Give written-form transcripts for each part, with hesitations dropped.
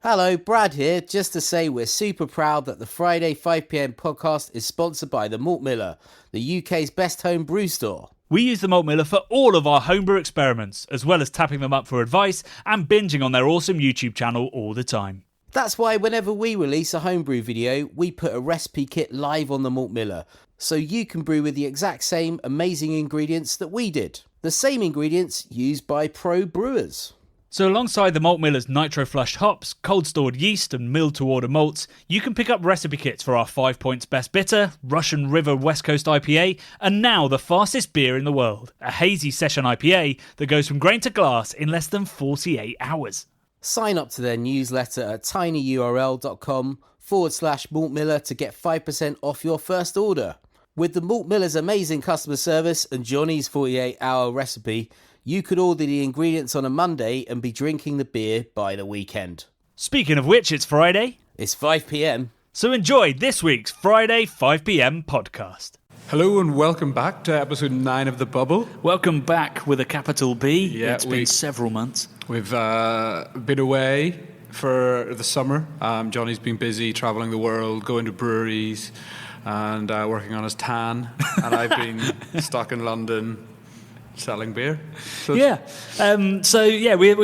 Hello, Brad here, just to say we're super proud that the Friday 5pm podcast is sponsored by the Malt Miller, the UK's best home brew store. We use the Malt Miller for all of our homebrew experiments, as well as tapping them up for advice and binging on their awesome YouTube channel all the time. That's why whenever we release a homebrew video, we put a recipe kit live on the Malt Miller, so you can brew with the exact same amazing ingredients that we did. The same ingredients used by pro brewers. So alongside the Malt Miller's nitro-flushed hops, cold-stored yeast and milled-to-order malts, you can pick up recipe kits for our 5 Points Best Bitter, Russian River West Coast IPA, and now the fastest beer in the world, a hazy session IPA that goes from grain to glass in less than 48 hours. Sign up to their newsletter at tinyurl.com/Malt Miller to get 5% off your first order. With the Malt Miller's amazing customer service and Johnny's 48-hour recipe, you could order the ingredients on a Monday and be drinking the beer by the weekend. Speaking of which, it's Friday. It's 5pm. So enjoy this week's Friday 5pm podcast. Hello and welcome back to episode 9 of The Bubble. Welcome back with a capital B. Yeah, it's been several months. We've been away for the summer. Johnny's been busy travelling the world, going to breweries and working on his tan. And I've been stuck in London selling beer. We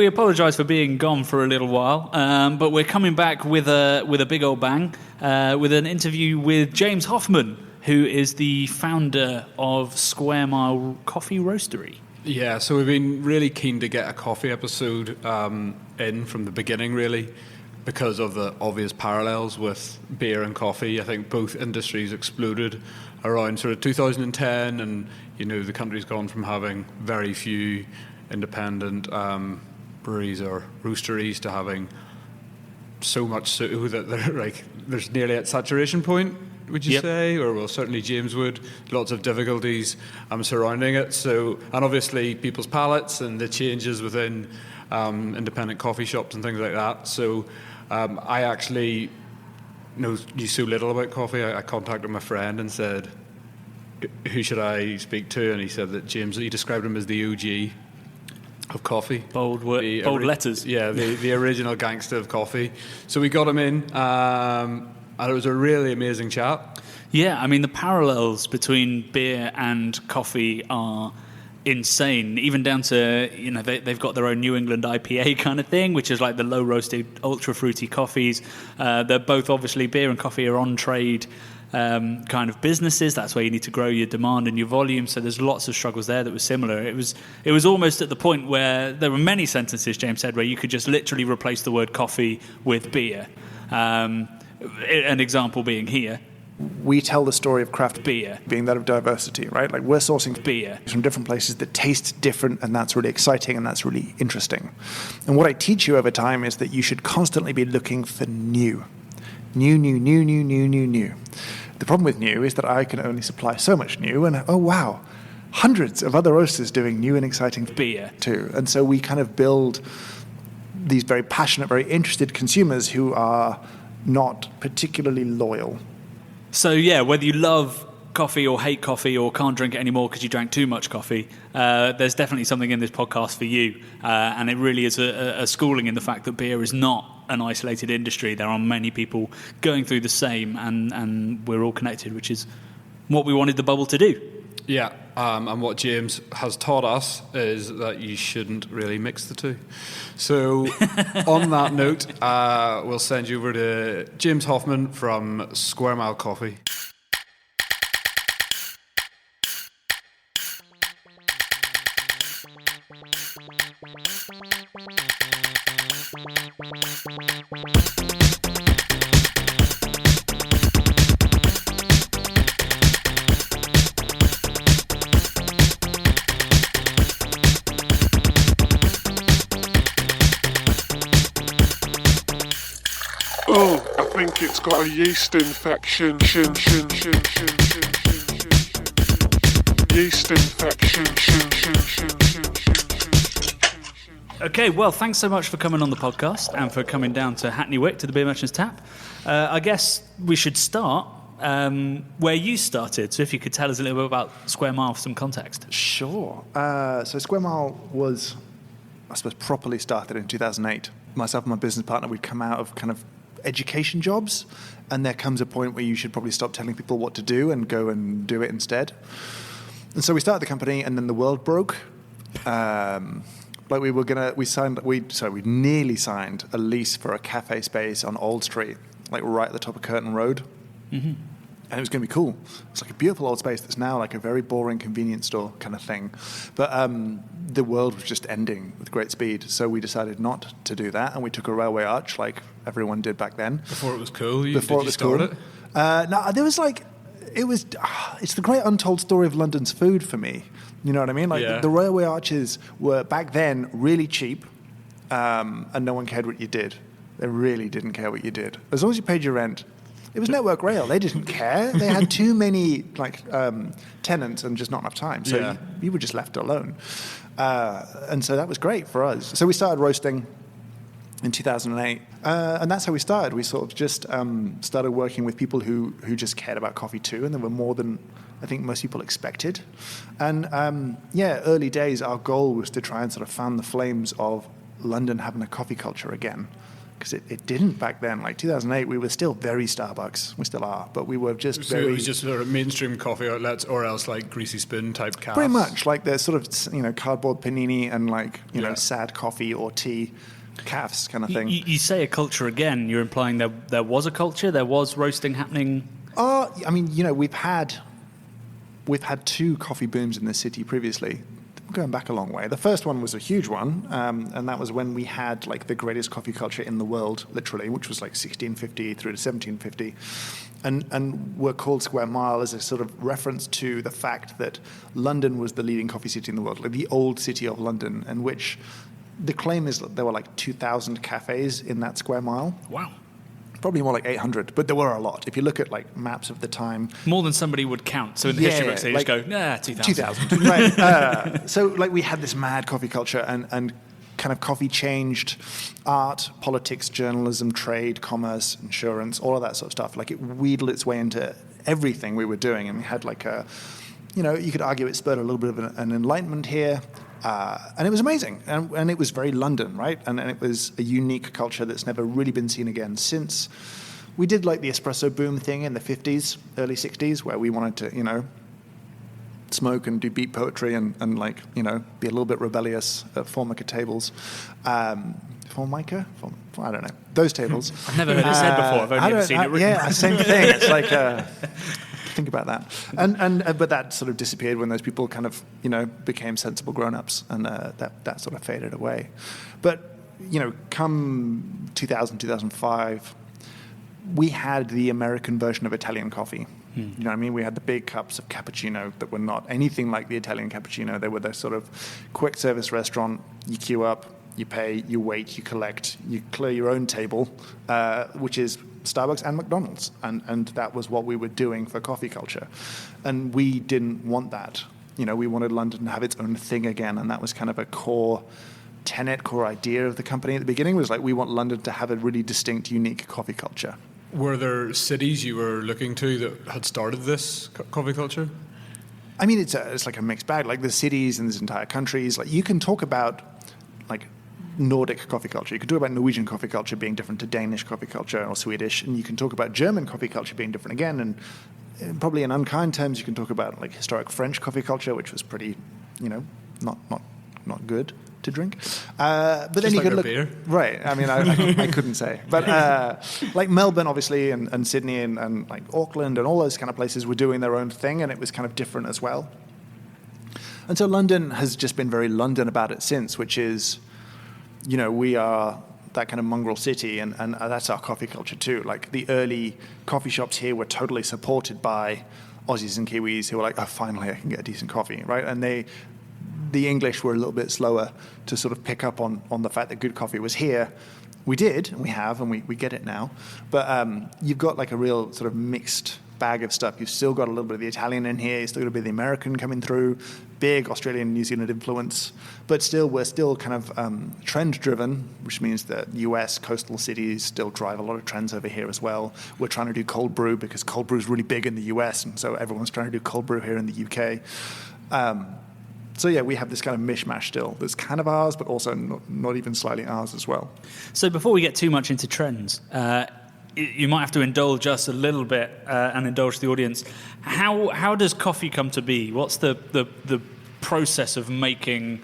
apologise for being gone for a little while, but we're coming back with a big old bang, with an interview with James Hoffman, who is the founder of Square Mile Coffee Roastery. Yeah, so we've been really keen to get a coffee episode in from the beginning, really, because of the obvious parallels with beer and coffee. I think both industries exploded around sort of 2010, and the country's gone from having very few independent breweries or roasteries to having so much so that they're there's nearly at saturation point. Would you say? Or well, certainly James would. Lots of difficulties surrounding it. So, and obviously people's palates and the changes within independent coffee shops and things like that. So I actually knew so little about coffee. I contacted my friend and said, who should I speak to? And he said that James, he described him as the OG of coffee. Bold letters. Yeah, the original gangster of coffee. So we got him in. And it was a really amazing chat. Yeah, I mean, the parallels between beer and coffee are insane, even down to, they've got their own New England IPA kind of thing, which is like the low-roasted, ultra-fruity coffees. They're both, obviously, beer and coffee are on-trade kind of businesses. That's where you need to grow your demand and your volume. So there's lots of struggles there that were similar. It was almost at the point where there were many sentences, James said, where you could just literally replace the word coffee with beer. An example being here. We tell the story of craft beer being that of diversity, right? Like we're sourcing beer from different places that taste different, and that's really exciting and that's really interesting. And what I teach you over time is that you should constantly be looking for new. The problem with new is that I can only supply so much new, and oh wow, hundreds of other roasters doing new and exciting beer too. And so we kind of build these very passionate, very interested consumers who are not particularly loyal. So yeah, whether you love coffee or hate coffee or can't drink it anymore because you drank too much coffee, there's definitely something in this podcast for you. And it really is a schooling in the fact that beer is not an isolated industry. There are many people going through the same, and we're all connected, which is what we wanted the bubble to do. Yeah, and what James has taught us is that you shouldn't really mix the two. So on that note, we'll send you over to James Hoffman from Square Mile Coffee. Oh, I think it's got a yeast infection. Yeast infection. Okay, well, thanks so much for coming on the podcast and for coming down to Hackney Wick to the Beer Merchant's Tap. I guess we should start where you started. So if you could tell us a little bit about Square Mile for some context. Sure. So Square Mile was, I suppose, properly started in 2008. myself and my business partner, we'd come out of kind of education jobs, and there comes a point where you should probably stop telling people what to do and go and do it instead. And so we started the company, and then the world broke. We nearly signed a lease for a cafe space on Old Street, like right at the top of Curtin Road. Mm-hmm. And it was going to be cool. It's like a beautiful old space that's now like a very boring convenience store kind of thing. But the world was just ending with great speed. So we decided not to do that. And we took a railway arch like everyone did back then. Before it was cool? Did you start it? No, there was like, it's the great untold story of London's food for me. You know what I mean? Like the railway arches were back then really cheap, and no one cared what you did. They really didn't care what you did. As long as you paid your rent. It was Network Rail. They didn't care. They had too many tenants and just not enough time. So you were just left alone. And so that was great for us. So we started roasting in 2008. And that's how we started. We sort of just started working with people who just cared about coffee too. And there were more than I think most people expected. And early days, our goal was to try and sort of fan the flames of London having a coffee culture again. Because it didn't back then. Like 2008, we were still very Starbucks. We still are, but we were just so very... it was just sort of mainstream coffee outlets, or else like Greasy Spoon type cafes? Pretty much. Like there's sort of, cardboard panini and like, sad coffee or tea cafes kind of thing. You say a culture again. You're implying there was a culture? There was roasting happening? I mean, we've had 2 coffee booms in the city previously. Going back a long way. The first one was a huge one, and that was when we had like the greatest coffee culture in the world, literally, which was like 1650 through to 1750, and we're called Square Mile as a sort of reference to the fact that London was the leading coffee city in the world, like the old city of London, in which the claim is that there were like 2,000 cafes in that square mile. Wow. Probably more like 800, but there were a lot. If you look at like maps of the time, more than somebody would count. So in the history books, they just go, 2,000. 2,000, right? So like we had this mad coffee culture, and kind of coffee changed art, politics, journalism, trade, commerce, insurance, all of that sort of stuff. Like it wheedled its way into everything we were doing, and we had like you could argue it spurred a little bit of an enlightenment here. And it was amazing, and it was very London, right? And it was a unique culture that's never really been seen again since. We did like the espresso boom thing in the 50s, early 60s, where we wanted to, smoke and do beat poetry and be a little bit rebellious at Formica tables. Formica? I don't know. Those tables. I've never heard it said before. I've only ever seen it written. Yeah, same thing. It's like... think about that, but that sort of disappeared when those people kind of became sensible grown-ups, and that sort of faded away. But come 2000, 2005, we had the American version of Italian coffee. You know what I mean? We had the big cups of cappuccino that were not anything like the Italian cappuccino. They were the sort of quick service restaurant. You queue up, you pay, you wait, you collect, you clear your own table, which is Starbucks and McDonald's, and that was what we were doing for coffee culture, and we didn't want that. We wanted London to have its own thing again, and that was kind of a core idea of the company at the beginning. Was like we want London to have a really distinct, unique coffee culture. Were there cities you were looking to that had started this coffee culture? I mean, it's like a mixed bag. Like the cities and these entire countries. Like you can talk about like Nordic coffee culture. You can talk about Norwegian coffee culture being different to Danish coffee culture or Swedish, and you can talk about German coffee culture being different again, and probably in unkind terms you can talk about like historic French coffee culture, which was pretty, not good to drink. But just then you like could look beer. Right. I mean, I couldn't say, but like Melbourne, obviously, and Sydney, and like Auckland, and all those kind of places were doing their own thing, and it was kind of different as well. And so London has just been very London about it since, which is, we are that kind of mongrel city, and that's our coffee culture too. Like the early coffee shops here were totally supported by Aussies and Kiwis who were like, oh, finally I can get a decent coffee, right? And the English were a little bit slower to sort of pick up on the fact that good coffee was here. We did, and we have, and we get it now. But you've got like a real sort of mixed bag of stuff. You've still got a little bit of the Italian in here. You've still got a bit of the American coming through, big Australian and New Zealand influence. But still, we're still kind of trend-driven, which means that US coastal cities still drive a lot of trends over here as well. We're trying to do cold brew because cold brew is really big in the US, and so everyone's trying to do cold brew here in the UK. So yeah, we have this kind of mishmash still that's kind of ours, but also not even slightly ours as well. So before we get too much into trends, you might have to indulge us a little bit and indulge the audience. How does coffee come to be? What's the process of making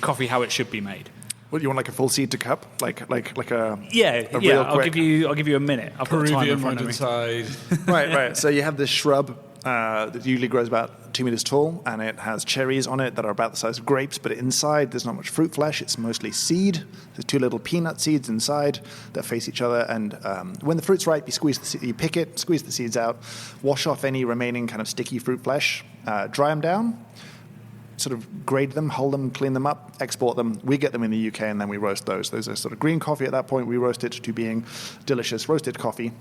coffee how it should be made? What, you want like a full seed to cup, like a real I'll quick... give you a minute. I've got time in front of me. Side. Right. So you have this shrub that usually grows about 2 meters tall, and it has cherries on it that are about the size of grapes, but inside there's not much fruit flesh. It's mostly seed. There's 2 little peanut seeds inside that face each other, and when the fruit's ripe, you pick it, squeeze the seeds out, wash off any remaining kind of sticky fruit flesh, dry them down, sort of grade them, hull them, clean them up, export them. We get them in the UK, and then we roast those. Those are sort of green coffee at that point. We roast it to being delicious roasted coffee.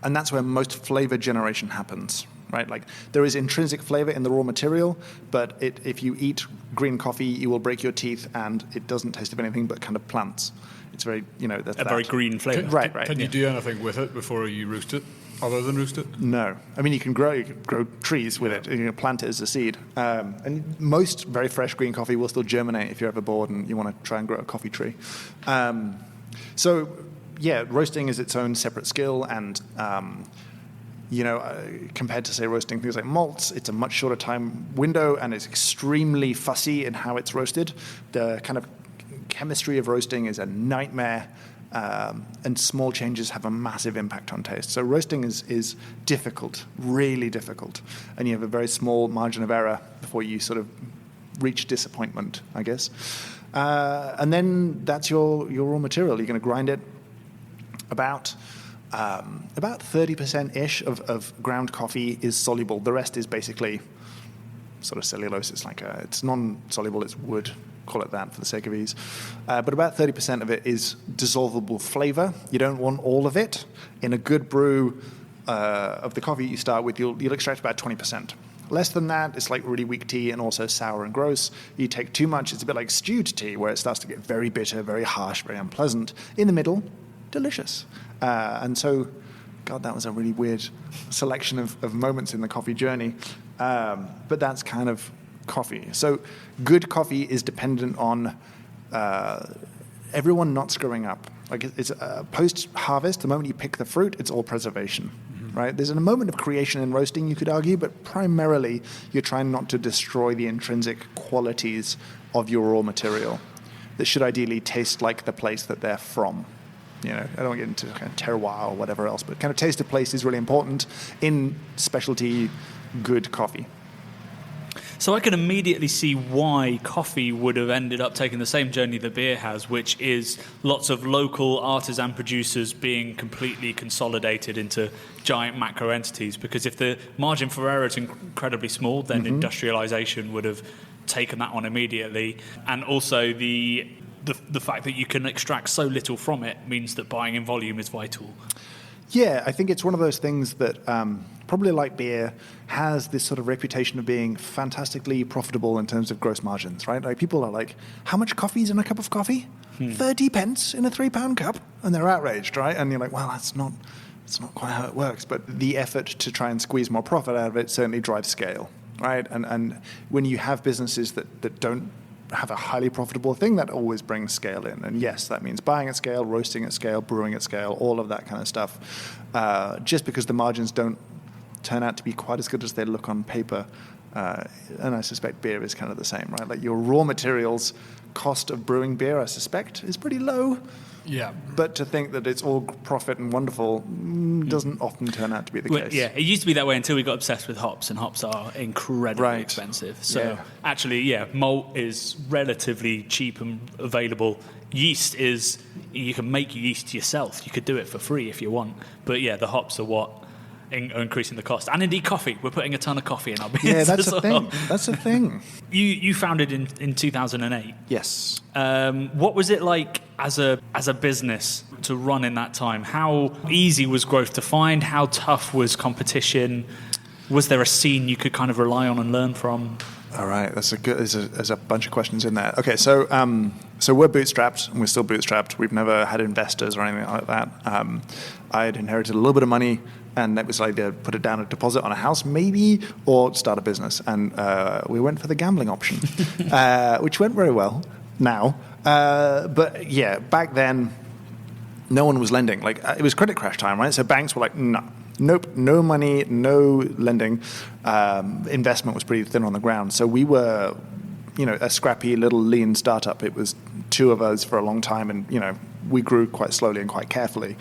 And that's where most flavor generation happens, right? Like there is intrinsic flavor in the raw material, but if you eat green coffee, you will break your teeth, and it doesn't taste of anything but kind of plants. It's very, that's that. Very green flavor. Right. Can you do anything with it before you roast it, other than roast it? No. I mean, you can grow trees with it. You can plant it as a seed. And most very fresh green coffee will still germinate if you're ever bored and you want to try and grow a coffee tree. Roasting is its own separate skill, and compared to say roasting things like malts, it's a much shorter time window, and it's extremely fussy in how it's roasted. The kind of chemistry of roasting is a nightmare, and small changes have a massive impact on taste. So roasting is difficult, really difficult, and you have a very small margin of error before you sort of reach disappointment, I guess. And then that's your raw material. You're going to grind it. About 30%-ish of ground coffee is soluble. The rest is basically sort of cellulose. It's non-soluble. It's wood. Call it that for the sake of ease. But about 30% of it is dissolvable flavor. You don't want all of it. In a good brew of the coffee you start with, you'll extract about 20%. Less than that, it's like really weak tea and also sour and gross. You take too much, it's a bit like stewed tea, where it starts to get very bitter, very harsh, very unpleasant. In the middle, delicious. And so, God, that was a really weird selection of moments in the coffee journey. But that's kind of coffee. So good coffee is dependent on everyone not screwing up. Like it's post-harvest, the moment you pick the fruit, it's all preservation. Right? There's a moment of creation in roasting, you could argue, but primarily you're trying not to destroy the intrinsic qualities of your raw material that should ideally taste like the place that they're from. I don't want to get into kind of terroir or whatever else, but kind of taste of place is really important in specialty good coffee. So I can immediately see why coffee would have ended up taking the same journey that beer has, which is lots of local artisan producers being completely consolidated into giant macro entities. Because if the margin for error is incredibly small, then industrialization would have taken that on immediately. And also the fact that you can extract so little from it means that buying in volume is vital. Yeah, I think it's one of those things that probably like beer has this sort of reputation of being fantastically profitable in terms of gross margins, right? Like people are like, how much coffee is in a cup of coffee? 30 pence in a £3 cup? And they're outraged, right? And you're like, well, that's not quite how it works. But the effort to try and squeeze more profit out of it certainly drives scale, right? And when you have businesses that don't have a highly profitable thing, that always brings scale in. And yes, that means buying at scale, roasting at scale, brewing at scale, all of that kind of stuff. Just because the margins don't turn out to be quite as good as they look on paper, and I suspect beer is kind of the same, right? Like your raw materials cost of brewing beer, I suspect, is pretty low. Yeah. But to think that it's all profit and wonderful doesn't often turn out to be the case. Yeah, it used to be that way until we got obsessed with hops, and hops are incredibly expensive. So actually, malt is relatively cheap and available. Yeast is, you can make yeast yourself. You could do it for free if you want. But yeah, the hops are what are increasing the cost. And indeed coffee. We're putting a ton of coffee in our beers. Yeah, that's a thing. That's a thing. You founded in 2008. Yes. What was it like as a business to run in that time? How easy was growth to find? How tough was competition? Was there a scene you could kind of rely on and learn from? All right, there's a bunch of questions in there. Okay, so we're bootstrapped, and we're still bootstrapped. We've never had investors or anything like that. I had inherited a little bit of money And that was like to put it down a deposit on a house, maybe, or start a business. And we went for the gambling option, which went very well now. But yeah, back then, no one was lending. Like it was credit crash time, right? So banks were like, nope, no money, no lending. Investment was pretty thin on the ground. So we were, a scrappy little lean startup. It was two of us for a long time, and we grew quite slowly and quite carefully.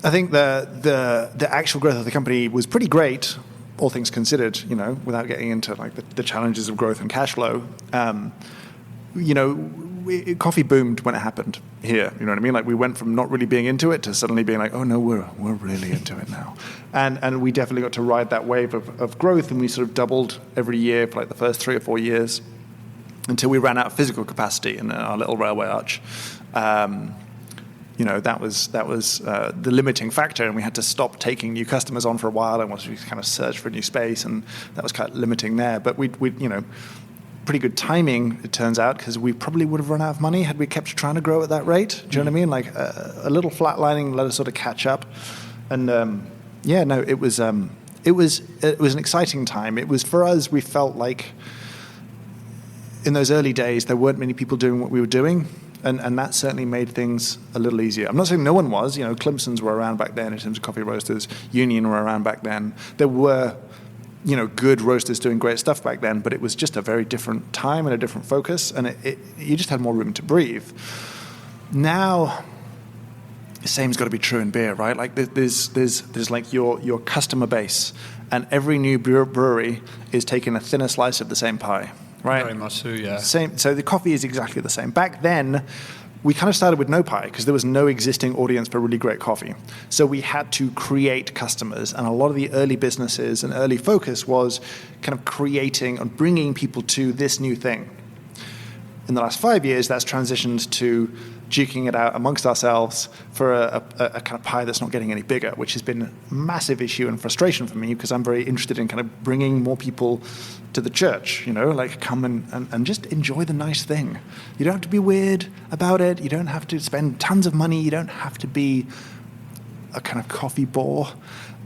I think the actual growth of the company was pretty great, all things considered. Without getting into like the challenges of growth and cash flow. Coffee boomed when it happened here. You know what I mean? Like we went from not really being into it to suddenly being like, oh no, we're really into it now. And we definitely got to ride that wave of growth, and we sort of doubled every year for like the first 3 or 4 years until we ran out of physical capacity in our little railway arch. That was the limiting factor, and we had to stop taking new customers on for a while, and once we kind of searched for a new space, and that was kind of limiting there. But we pretty good timing, it turns out, because we probably would have run out of money had we kept trying to grow at that rate. Do you know what I mean? Like a little flatlining let us sort of catch up, and it was an exciting time. It was for us. We felt like in those early days there weren't many people doing what we were doing. And that certainly made things a little easier. I'm not saying no one was. Clemson's were around back then in terms of coffee roasters. Union were around back then. There were, good roasters doing great stuff back then, but it was just a very different time and a different focus, and you just had more room to breathe. Now, the same's got to be true in beer, right? Like there's like your customer base, and every new brewery is taking a thinner slice of the same pie. Right. Very much so, yeah. Same. So the coffee is exactly the same. Back then, we kind of started with no pie because there was no existing audience for really great coffee. So we had to create customers, and a lot of the early businesses and early focus was kind of creating and bringing people to this new thing. In the last 5 years, that's transitioned to duking it out amongst ourselves for a kind of pie that's not getting any bigger, which has been a massive issue and frustration for me because I'm very interested in kind of bringing more people to the church, like come and just enjoy the nice thing. You don't have to be weird about it. You don't have to spend tons of money. You don't have to be a kind of coffee bore,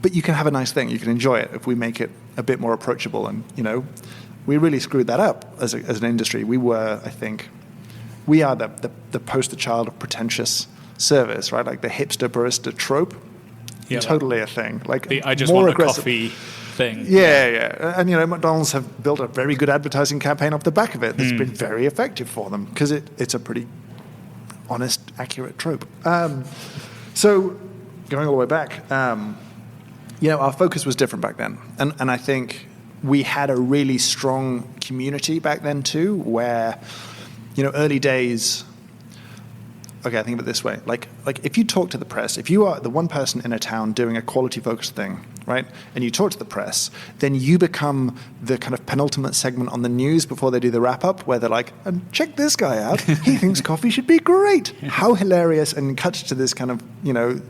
but you can have a nice thing. You can enjoy it if we make it a bit more approachable. And, we really screwed that up as an industry. We were, I think, we are the poster child of pretentious service, right? Like the hipster barista trope, totally a thing. Like I just more want aggressive. a coffee thing. Yeah. And, McDonald's have built a very good advertising campaign off the back of it that's been very effective for them because it's a pretty honest, accurate trope. So going all the way back, our focus was different back then. And I think we had a really strong community back then too, where, early days. Okay, I think of it this way: like if you talk to the press, if you are the one person in a town doing a quality-focused thing, right, and you talk to the press, then you become the kind of penultimate segment on the news before they do the wrap-up, where they're like, check this guy out, he thinks coffee should be great. How hilarious, and cuts to this kind of,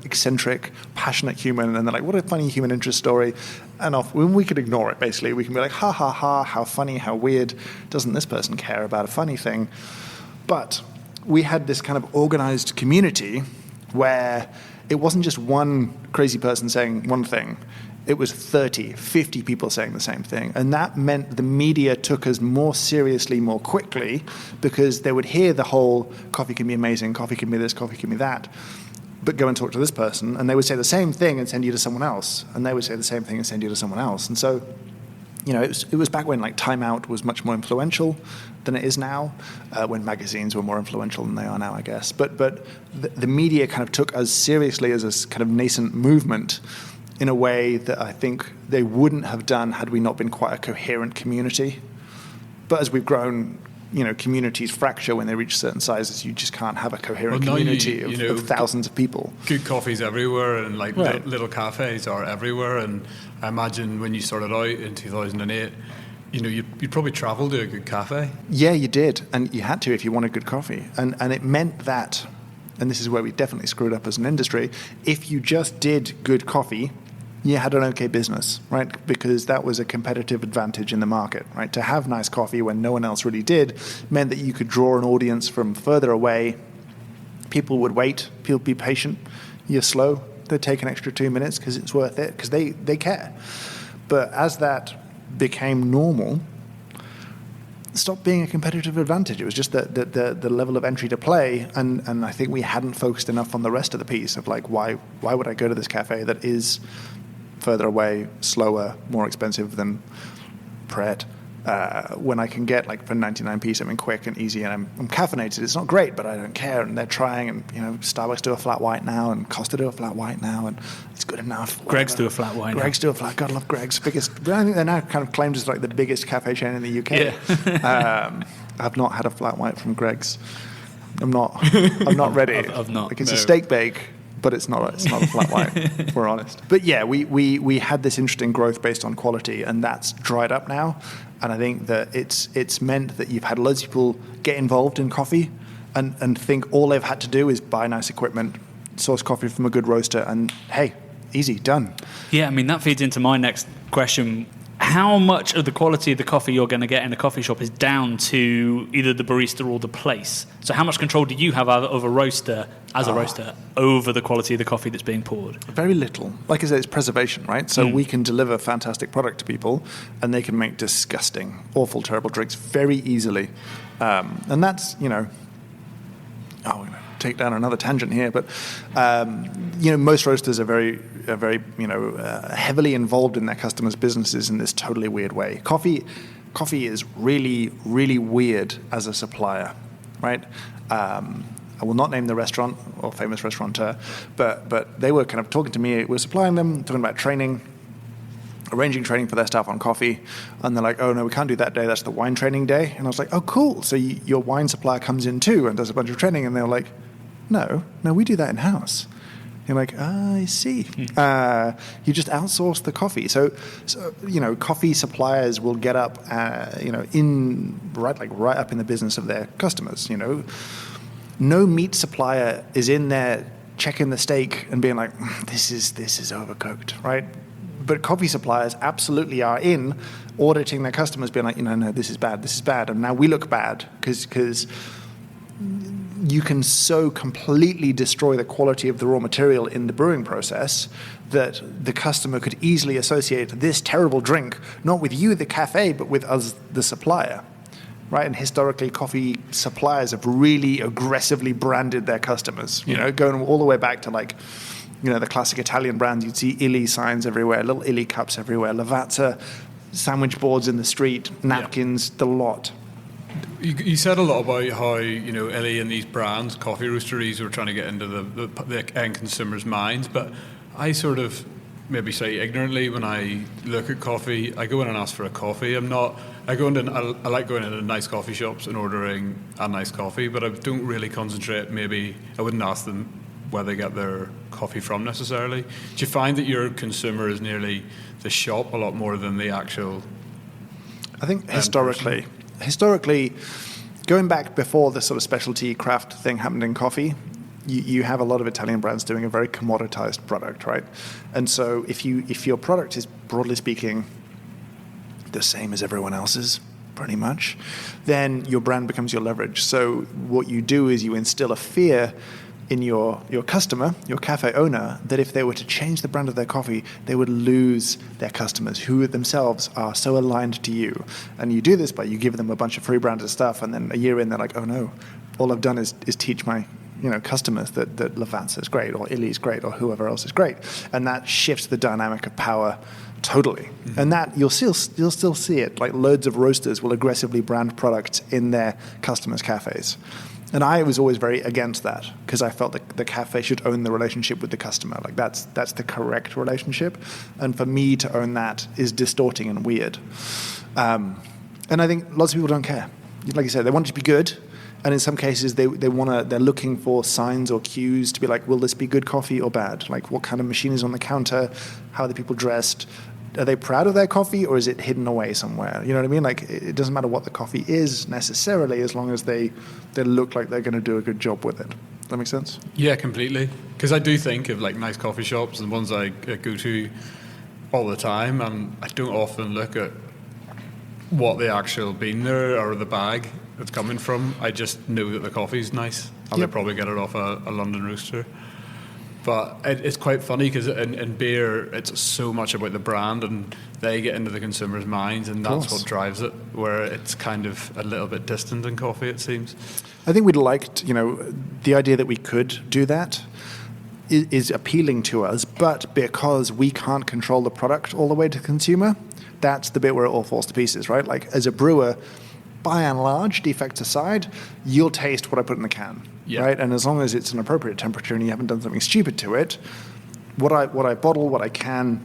eccentric, passionate human, and they're like, what a funny human interest story, and off, when we could ignore it, basically, we can be like, ha, ha, ha, how funny, how weird, doesn't this person care about a funny thing? But we had this kind of organized community where it wasn't just one crazy person saying one thing. It was 30, 50 people saying the same thing. And that meant the media took us more seriously, more quickly, because they would hear the whole coffee can be amazing, coffee can be this, coffee can be that. But go and talk to this person, and they would say the same thing and send you to someone else. And they would say the same thing and send you to someone else. And so, it was back when like Time Out was much more influential than it is now, when magazines were more influential than they are now, I guess. But the media kind of took us seriously as a kind of nascent movement in a way that I think they wouldn't have done had we not been quite a coherent community. But as we've grown, communities fracture when they reach certain sizes. You just can't have a coherent community of thousands of people. Good coffee's everywhere, and like little cafes are everywhere. And I imagine when you started out in 2008, you'd probably travel to a good cafe. Yeah, you did, and you had to if you wanted good coffee. And it meant that, and this is where we definitely screwed up as an industry, if you just did good coffee, you had an okay business, right? Because that was a competitive advantage in the market, right? To have nice coffee when no one else really did meant that you could draw an audience from further away. People would wait. People would be patient. You're slow. They take an extra 2 minutes because it's worth it, because they care. But as that became normal, it stopped being a competitive advantage. It was just the level of entry to play, and I think we hadn't focused enough on the rest of the piece of like, why would I go to this cafe that is further away, slower, more expensive than Pret, when I can get like for 99p something quick and easy, and I'm caffeinated. It's not great, but I don't care. And they're trying, and Starbucks do a flat white now, and Costa do a flat white now, and it's good enough. Greg's do a flat white. Greg's do a flat. God, I love Greg's. Biggest. I think they're now kind of claimed as like the biggest cafe chain in the UK. Yeah. I've not had a flat white from Greg's. I'm not ready. I've not. Like, it's a steak bake, but it's not a flat white, if we're honest. But yeah, we had this interesting growth based on quality, and that's dried up now. And I think that it's meant that you've had loads of people get involved in coffee and think all they've had to do is buy nice equipment, source coffee from a good roaster, and hey, easy, done. Yeah, I mean, that feeds into my next question. How much of the quality of the coffee you're going to get in a coffee shop is down to either the barista or the place? So how much control do you have of a roaster, as a roaster, over the quality of the coffee that's being poured? Very little. Like I said, it's preservation, right? So we can deliver fantastic product to people, and they can make disgusting, awful, terrible drinks very easily. And that's, we're going to take down another tangent here, but most roasters are very heavily involved in their customers' businesses in this totally weird way. Coffee is really, really weird as a supplier, right? I will not name the restaurant or famous restaurateur, but they were kind of talking to me. We were supplying them, talking about training, arranging training for their staff on coffee, and they're like, oh no, we can't do that day, that's the wine training day. And I was like, oh cool, so your wine supplier comes in too and does a bunch of training. And they're like, no, we do that in-house. You're like, I see. You just outsource the coffee. So coffee suppliers will get up, right up in the business of their customers. No meat supplier is in there checking the steak and being like, this is overcooked, right? But coffee suppliers absolutely are in auditing their customers, being like, no, this is bad, and now we look bad because you can so completely destroy the quality of the raw material in the brewing process that the customer could easily associate this terrible drink not with you, the cafe, but with us, the supplier, right? And historically, coffee suppliers have really aggressively branded their customers, going all the way back to the classic Italian brands. You'd see Illy signs everywhere, little Illy cups everywhere, Lavazza sandwich boards in the street, napkins, the lot. You said a lot about how Illy and these brands, coffee roasteries, were trying to get into the end consumers' minds, but I sort of maybe say ignorantly when I look at coffee, I go in and ask for a coffee. I like going into nice coffee shops and ordering a nice coffee, but I don't really concentrate. Maybe I wouldn't ask them where they get their coffee from necessarily. Do you find that your consumer is nearly the shop a lot more than the actual? I think historically, going back before the sort of specialty craft thing happened in coffee, you have a lot of Italian brands doing a very commoditized product, right? And so if your product is, broadly speaking, the same as everyone else's, pretty much, then your brand becomes your leverage. So what you do is you instill a fear in your customer, your cafe owner, that if they were to change the brand of their coffee, they would lose their customers who themselves are so aligned to you. And you do this by you give them a bunch of free branded stuff, and then a year in, they're like, oh no, all I've done is teach my customers that Lavazza is great, or Illy is great, or whoever else is great. And that shifts the dynamic of power totally. Mm-hmm. And that you'll still see it. Like loads of roasters will aggressively brand products in their customers' cafes. And I was always very against that because I felt that the cafe should own the relationship with the customer. Like that's the correct relationship. And for me to own that is distorting and weird. And I think lots of people don't care. Like you said, they want it to be good. And in some cases, they're looking for signs or cues to be like, will this be good coffee or bad? Like what kind of machine is on the counter? How are the people dressed? Are they proud of their coffee, or is it hidden away somewhere? You know what I mean? Like, it doesn't matter what the coffee is necessarily, as long as they look like they're going to do a good job with it. Does that make sense? Yeah, completely. Because I do think of like nice coffee shops and ones I go to all the time, and I don't often look at what the actual bean there or the bag it's coming from. I just know that the coffee's nice, and they probably get it off a London roaster. But it's quite funny because in beer, it's so much about the brand, and they get into the consumer's minds, and that's what drives it, where it's kind of a little bit distant in coffee, it seems. I think we'd liked, the idea that we could do that is appealing to us, but because we can't control the product all the way to the consumer, that's the bit where it all falls to pieces, right? Like, as a brewer, by and large, defects aside, you'll taste what I put in the can. Yeah. Right, and as long as it's an appropriate temperature and you haven't done something stupid to it, what I bottle, what I can,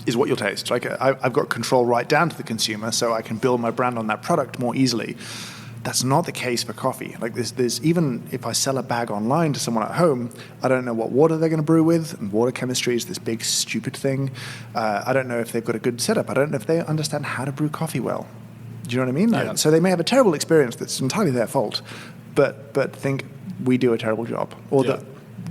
is what you'll taste. Like, I've got control right down to the consumer, so I can build my brand on that product more easily. That's not the case for coffee. Like, there's even if I sell a bag online to someone at home, I don't know what water they're going to brew with, and water chemistry is this big stupid thing. I don't know if they've got a good setup. I don't know if they understand how to brew coffee well. Do you know what I mean? Yeah. So they may have a terrible experience that's entirely their fault, but think we do a terrible job, or that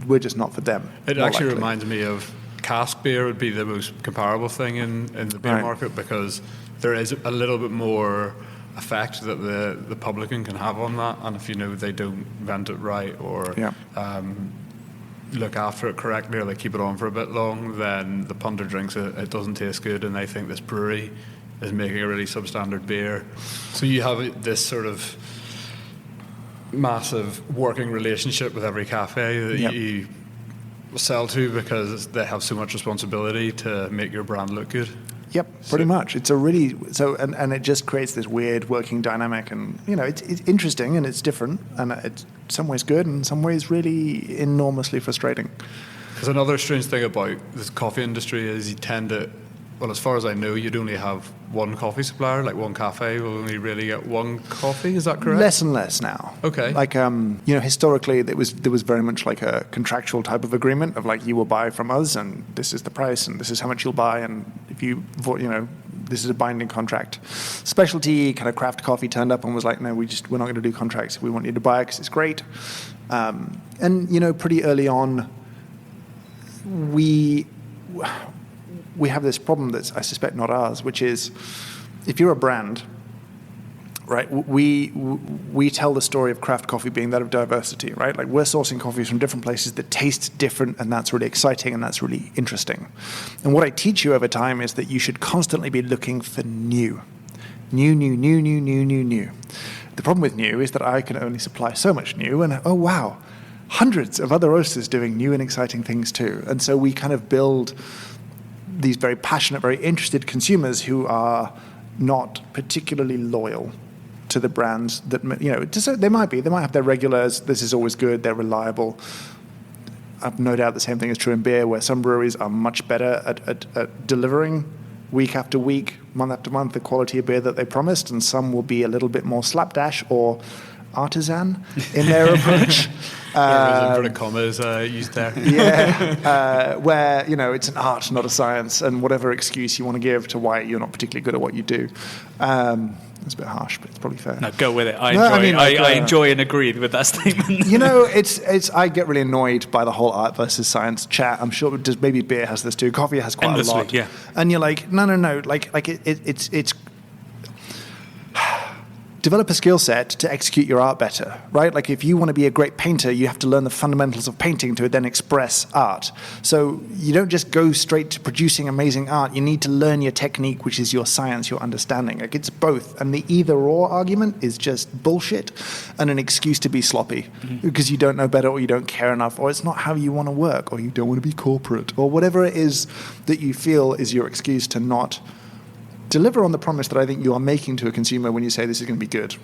we're just not for them. It actually reminds me of cask beer would be the most comparable thing in the beer market, because there is a little bit more effect that the publican can have on that, and if they don't vent it right or look after it correctly, or they keep it on for a bit long, then the punter drinks it, it doesn't taste good, and they think this brewery is making a really substandard beer. So you have this sort of massive working relationship with every cafe that you sell to, because they have so much responsibility to make your brand look good. Yep, pretty much. It's a really and it just creates this weird working dynamic, and it's interesting and it's different, and it's in some ways good and in some ways really enormously frustrating. Because another strange thing about this coffee industry is you tend to, well, as far as I know, you'd only have one coffee supplier. Like, one cafe will only really get one coffee. Is that correct? Less and less now. Okay. Like, historically, there was very much like a contractual type of agreement of like, you will buy from us, and this is the price, and this is how much you'll buy, and if this is a binding contract. Specialty kind of craft coffee turned up and was like, no, we're not going to do contracts. We want you to buy it because it's great. And pretty early on, we have this problem that's, I suspect, not ours, which is, if you're a brand, right, we tell the story of craft coffee being that of diversity, right? Like, we're sourcing coffees from different places that taste different, and that's really exciting and that's really interesting. And what I teach you over time is that you should constantly be looking for new. The problem with new is that I can only supply so much new, and oh wow, hundreds of other roasters doing new and exciting things too. And so we kind of build these very passionate, very interested consumers who are not particularly loyal to the brands that, they might have their regulars. This is always good. They're reliable. I've no doubt the same thing is true in beer, where some breweries are much better at delivering week after week, month after month, the quality of beer that they promised, and some will be a little bit more slapdash or artisan in their approach. Inverted commas used there. Where it's an art, not a science, and whatever excuse you want to give to why you're not particularly good at what you do. It's a bit harsh, but it's probably fair. No, go with it. I enjoy and agree with that statement. It's I get really annoyed by the whole art versus science chat. I'm sure maybe beer has this too. Coffee has quite Endlessly, a lot. yeah. And you're like, no. Like it's develop a skill set to execute your art better, right? Like, if you want to be a great painter, you have to learn the fundamentals of painting to then express art. So you don't just go straight to producing amazing art. You need to learn your technique, which is your science, your understanding. Like, it's both. And the either-or argument is just bullshit and an excuse to be sloppy, because you don't know better, or you don't care enough, or it's not how you want to work, or you don't want to be corporate, or whatever it is that you feel is your excuse to not deliver on the promise that I think you are making to a consumer when you say this is going to be good.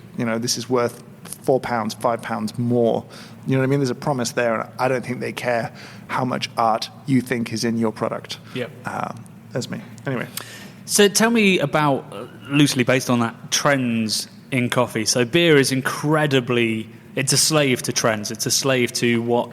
This is worth £4, £5 more. You know what I mean? There's a promise there, and I don't think they care how much art you think is in your product. Yep. That's me. Anyway. So tell me about, loosely based on that, trends in coffee. So beer is it's a slave to trends. It's a slave to what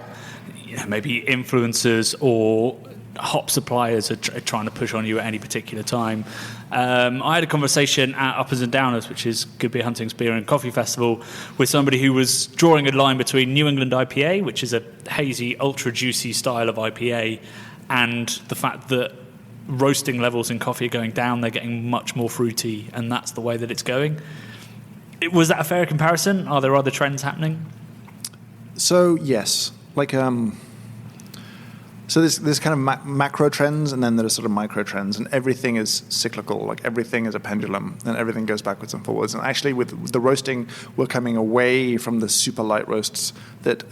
maybe influencers or hop suppliers are trying to push on you at any particular time. I had a conversation at Uppers and Downers, which is Good Beer Hunting's Beer and Coffee Festival, with somebody who was drawing a line between New England IPA, which is a hazy, ultra juicy style of IPA, and the fact that roasting levels in coffee are going down. They're getting much more fruity, and that's the way that it's going. Was that a fair comparison? Are there other trends happening? So yes, like So there's kind of macro trends, and then there's sort of micro trends, and everything is cyclical. Like everything is a pendulum, and everything goes backwards and forwards. And actually, with the roasting, we're coming away from the super light roasts that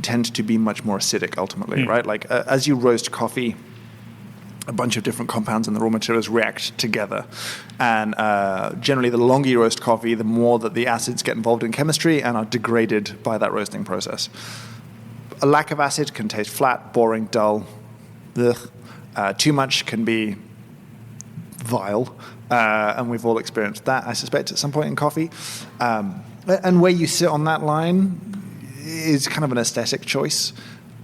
tend to be much more acidic ultimately, right? Like as you roast coffee, a bunch of different compounds in the raw materials react together. And generally, the longer you roast coffee, the more that the acids get involved in chemistry and are degraded by that roasting process. A lack of acid can taste flat, boring, dull. Too much can be vile. And we've all experienced that, I suspect, at some point in coffee. And where you sit on that line is kind of an aesthetic choice.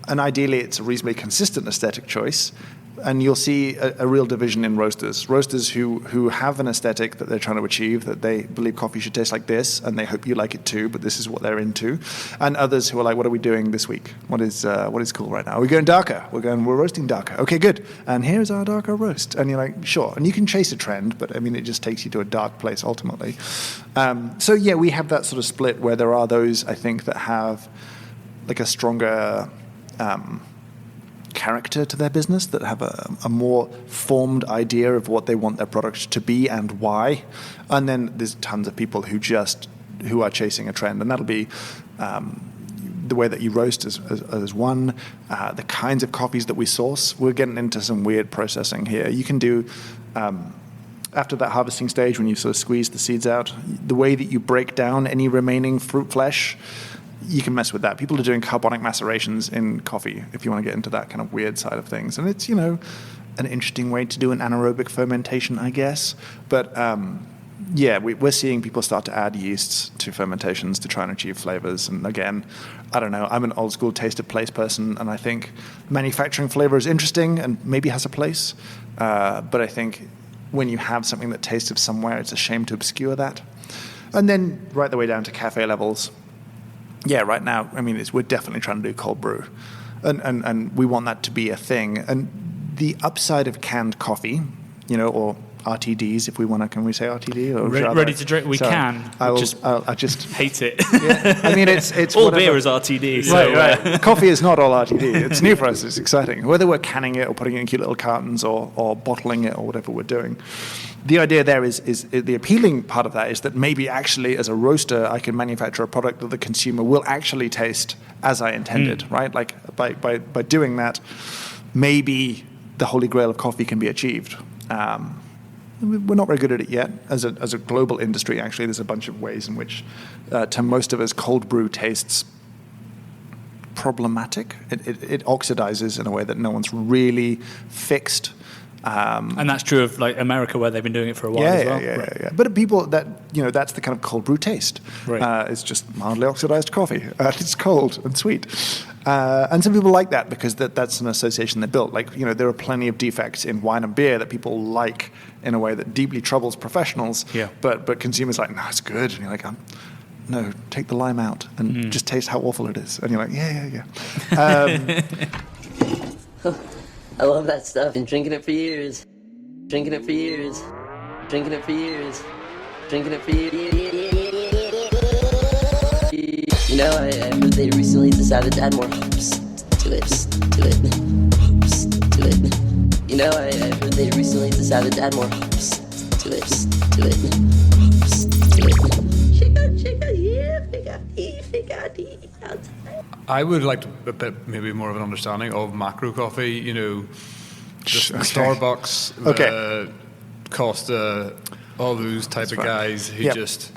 And ideally, it's a reasonably consistent aesthetic choice. And you'll see a real division in roasters. Roasters who have an aesthetic that they're trying to achieve, that they believe coffee should taste like this, and they hope you like it too, but this is what they're into. And others who are like, what are we doing this week? What is cool right now? We're going darker. We're roasting darker. Okay, good. And here's our darker roast. And you're like, sure. And you can chase a trend, but I mean, it just takes you to a dark place ultimately. So yeah, we have that sort of split where there are those, I think, that have like a stronger character to their business, that have a more formed idea of what they want their product to be and why. And then there's tons of people who are chasing a trend, and that'll be the way that you roast as one, the kinds of coffees that we source. We're getting into some weird processing here. You can do after that harvesting stage, when you sort of squeeze the seeds out, the way that you break down any remaining fruit flesh, you can mess with that. People are doing carbonic macerations in coffee if you want to get into that kind of weird side of things. And it's, an interesting way to do an anaerobic fermentation, I guess. But we're seeing people start to add yeasts to fermentations to try and achieve flavors. And again, I don't know, I'm an old school taste of place person, and I think manufacturing flavor is interesting and maybe has a place. But I think when you have something that tastes of somewhere, it's a shame to obscure that. And then right the way down to cafe levels. Yeah, right now, I mean, we're definitely trying to do cold brew. And we want that to be a thing. And the upside of canned coffee, or RTDs, if we want to, can we say RTD? Or ready to drink? We can. I'll just hate it. Yeah, I mean, it's all whatever. beer is RTD. So, right. Coffee is not all RTD. It's new for us. It's exciting. Whether we're canning it or putting it in cute little cartons or bottling it or whatever we're doing. The idea there is the appealing part of that is that maybe actually as a roaster I can manufacture a product that the consumer will actually taste as I intended, right? Like by doing that, maybe the holy grail of coffee can be achieved. We're not very good at it yet. As a global industry, actually, there's a bunch of ways in which, to most of us, cold brew tastes problematic. It oxidizes in a way that no one's really fixed. And that's true of like America, where they've been doing it for a while as well. Yeah. But people that's the kind of cold brew taste. Right. It's just mildly oxidized coffee. It's cold and sweet. And some people like that because that's an association they built. Like, there are plenty of defects in wine and beer that people like in a way that deeply troubles professionals. Yeah. But consumers are like, no, it's good. And you're like, no, take the lime out and just taste how awful it is. And you're like, yeah. I love that stuff. Been drinking it for years. Drinking it for years. Drinking it for years. Drinking it for years. I really recently decided to add more hops to it. Hops to it. I really recently decided to add more hops to it. Hops to it. Chica, yeah, figati. I would like a bit, maybe more of an understanding of macro coffee. The Starbucks, the Costa, all those type of guys who just.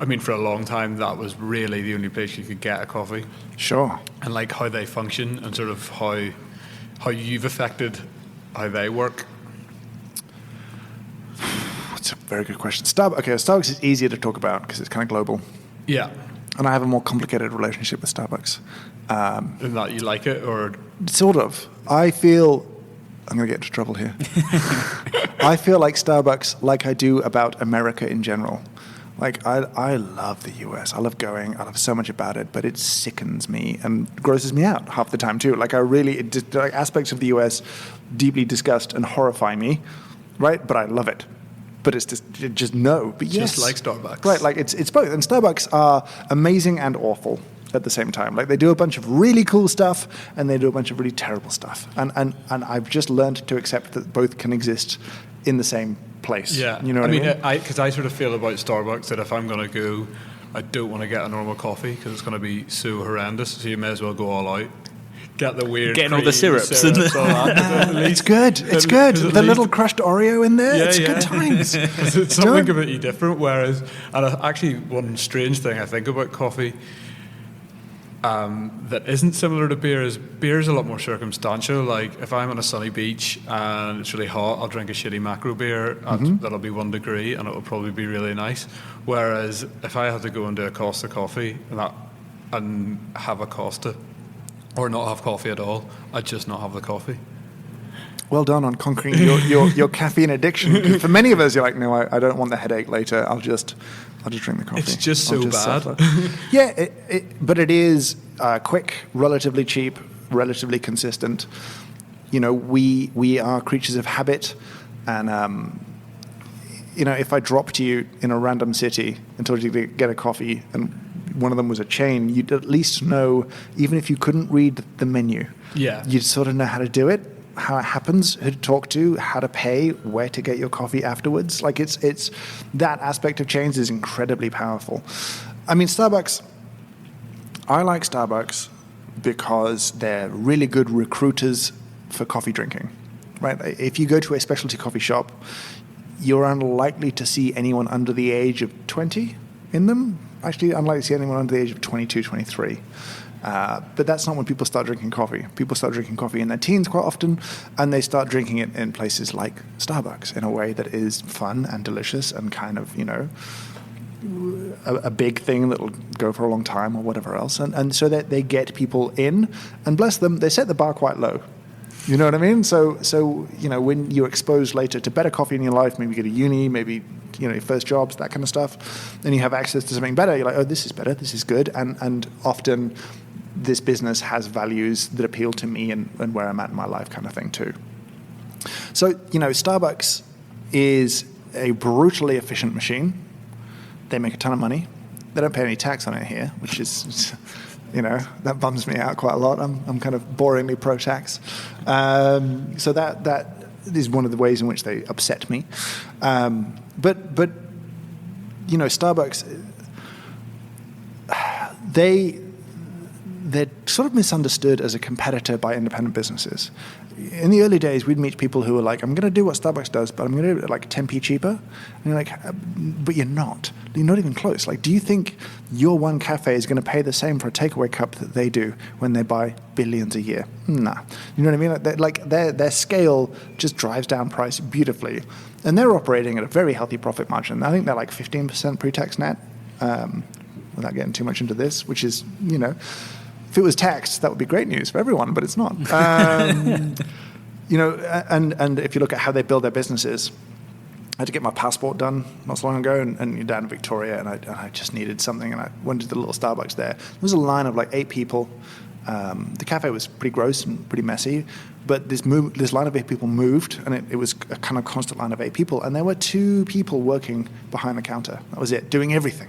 I mean, for a long time, that was really the only place you could get a coffee. Sure. And like how they function and sort of how you've affected how they work. That's a very good question. Starbucks is easier to talk about because it's kind of global. Yeah. And I have a more complicated relationship with Starbucks. In that you like it, or? Sort of. I feel... I'm going to get into trouble here. I feel like Starbucks like I do about America in general. Like, I love the US. I love going. I love so much about it, but it sickens me and grosses me out half the time, too. Like, aspects of the US deeply disgust and horrify me, right? But I love it. But it's just no. But yes. Just like Starbucks. Right, like it's both. And Starbucks are amazing and awful. at the same time. Like they do a bunch of really cool stuff and they do a bunch of really terrible stuff. And I've just learned to accept that both can exist in the same place. Yeah. You know what I mean? Because I sort of feel about Starbucks that if I'm going to go, I don't want to get a normal coffee because it's going to be so horrendous. So you may as well go all out. Get the weird getting all the syrups and all that. It's good. It's good. The little crushed Oreo in there. It's good times. It's something completely different. Whereas, and actually, one strange thing I think about coffee that isn't similar to beer is a lot more circumstantial. Like if I'm on a sunny beach and it's really hot, I'll drink a shitty macro beer that'll be 1 degree and it'll probably be really nice. Whereas if I had to go and do a Costa coffee and have a Costa or not have coffee at all, I'd just not have the coffee. Well done on conquering your caffeine addiction. For many of us, you're like, no, I don't want the headache later. I'll just drink the coffee. It's just so bad. Suffer. Yeah, but it is quick, relatively cheap, relatively consistent. You know, we are creatures of habit, and you know, if I dropped you in a random city and told you to get a coffee, and one of them was a chain, you'd at least know, even if you couldn't read the menu, you'd sort of know how to do it, how it happens, who to talk to, how to pay, where to get your coffee afterwards. Like it's that aspect of change is incredibly powerful. I mean, Starbucks, I like Starbucks because they're really good recruiters for coffee drinking, right? If you go to a specialty coffee shop, you're unlikely to see anyone under the age of 20 in them. Actually, unlikely to see anyone under the age of 22, 23. But that's not when people start drinking coffee. People start drinking coffee in their teens quite often, and they start drinking it in places like Starbucks in a way that is fun and delicious and kind of, you know, a big thing that will go for a long time or whatever else. And so that they get people in, and bless them, they set the bar quite low. You know what I mean? So you know, when you're exposed later to better coffee in your life, maybe you go to uni, maybe, you know, your first jobs, that kind of stuff, then you have access to something better. You're like, oh, this is better, this is good. And often this business has values that appeal to me and where I'm at in my life kind of thing too. So, you know, Starbucks is a brutally efficient machine. They make a ton of money. They don't pay any tax on it here, which is, you know, that bums me out quite a lot. I'm kind of boringly pro-tax. So that is one of the ways in which they upset me. But you know, Starbucks, they're sort of misunderstood as a competitor by independent businesses. In the early days, we'd meet people who were like, I'm going to do what Starbucks does, but I'm going to do it at like 10p cheaper. And you're like, but you're not. You're not even close. Like, do you think your one cafe is going to pay the same for a takeaway cup that they do when they buy billions a year? Nah. You know what I mean? Their scale just drives down price beautifully. And they're operating at a very healthy profit margin. I think they're like 15% pre-tax net, without getting too much into this, which is, you know, if it was taxed, that would be great news for everyone, but it's not. You know, and if you look at how they build their businesses, I had to get my passport done not so long ago, and you're down in Victoria, and I just needed something, and I went to the little Starbucks there. There was a line of like 8 people. The cafe was pretty gross and pretty messy, but this line of 8 people moved, and it was a kind of constant line of 8 people, and there were 2 people working behind the counter. That was it, doing everything.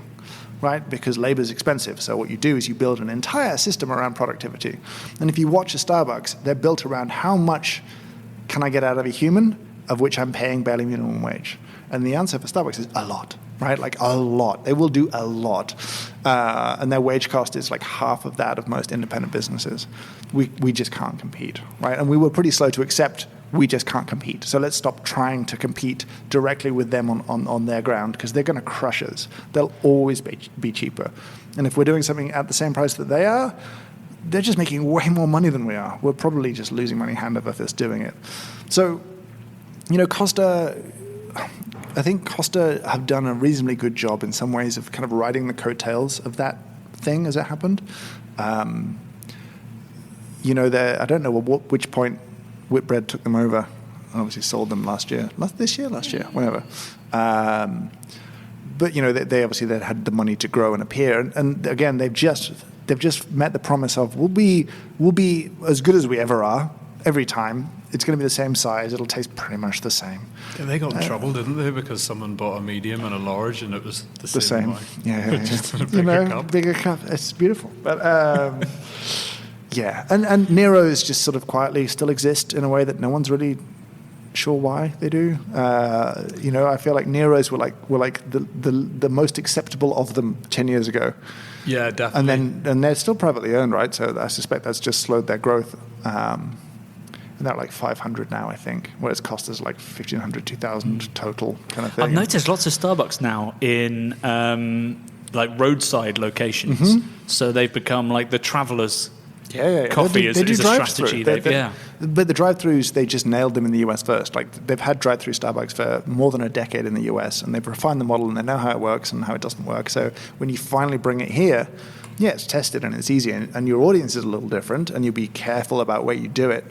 Right? Because labor is expensive. So what you do is you build an entire system around productivity. And if you watch a Starbucks, they're built around how much can I get out of a human, of which I'm paying barely minimum wage. And the answer for Starbucks is a lot, right? Like a lot. They will do a lot. And their wage cost is like half of that of most independent businesses. We just can't compete, right? And we were pretty slow to accept we just can't compete. So let's stop trying to compete directly with them on their ground, because they're going to crush us. They'll always be cheaper. And if we're doing something at the same price that they are, they're just making way more money than we are. We're probably just losing money hand over fist doing it. So, you know, I think Costa have done a reasonably good job in some ways of kind of riding the coattails of that thing as it happened. You know, I don't know which point Whitbread took them over. Obviously sold them last year, whatever. But you know, they obviously had the money to grow and appear, and again they've just met the promise of we'll be as good as we ever are, every time. It's going to be the same size. It'll taste pretty much the same. Yeah, they got in trouble, didn't they? Because someone bought a medium and a large, and it was the same. Yeah. Just in a bigger cup. Bigger cup. It's beautiful. But yeah, and Nero's just sort of quietly still exist in a way that no one's really sure why they do. I feel like Nero's were like the most acceptable of them 10 years ago. Yeah, definitely. And they're still privately owned, right? So I suspect that's just slowed their growth. And they're like 500 now, I think, whereas cost us like 1,500, 2,000 total kind of thing. I've noticed lots of Starbucks now in like roadside locations. So they've become like the travelers. Coffee is a strategy. But the drive-thrus, they just nailed them in the US first. Like they've had drive-thru Starbucks for more than a decade in the US, and they've refined the model and they know how it works and how it doesn't work. So when you finally bring it here, it's tested and it's easy, and your audience is a little different, and you'll be careful about where you do it.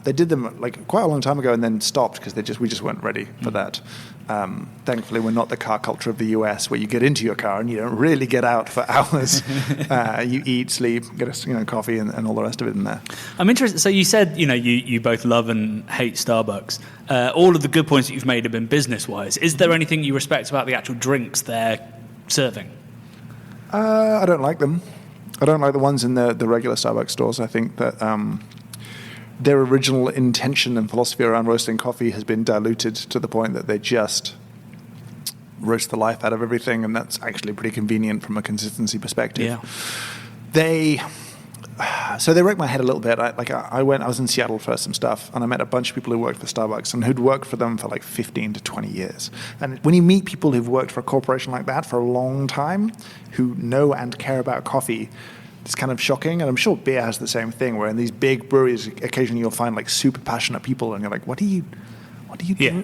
They did them like quite a long time ago and then stopped because we just weren't ready for that. Thankfully, we're not the car culture of the US where you get into your car and you don't really get out for hours. You eat, sleep, get a coffee and all the rest of it in there. I'm interested. So you said you both love and hate Starbucks. All of the good points that you've made have been business-wise. Is there anything you respect about the actual drinks they're serving? I don't like them. I don't like the ones in the regular Starbucks stores. I think that their original intention and philosophy around roasting coffee has been diluted to the point that they just roast the life out of everything, and that's actually pretty convenient from a consistency perspective. Yeah. So they wrecked my head a little bit. I was in Seattle for some stuff, and I met a bunch of people who worked for Starbucks and who'd worked for them for like 15 to 20 years. And when you meet people who've worked for a corporation like that for a long time, who know and care about coffee, it's kind of shocking. And I'm sure beer has the same thing, where in these big breweries, occasionally you'll find like super passionate people, and you're like, what are you doing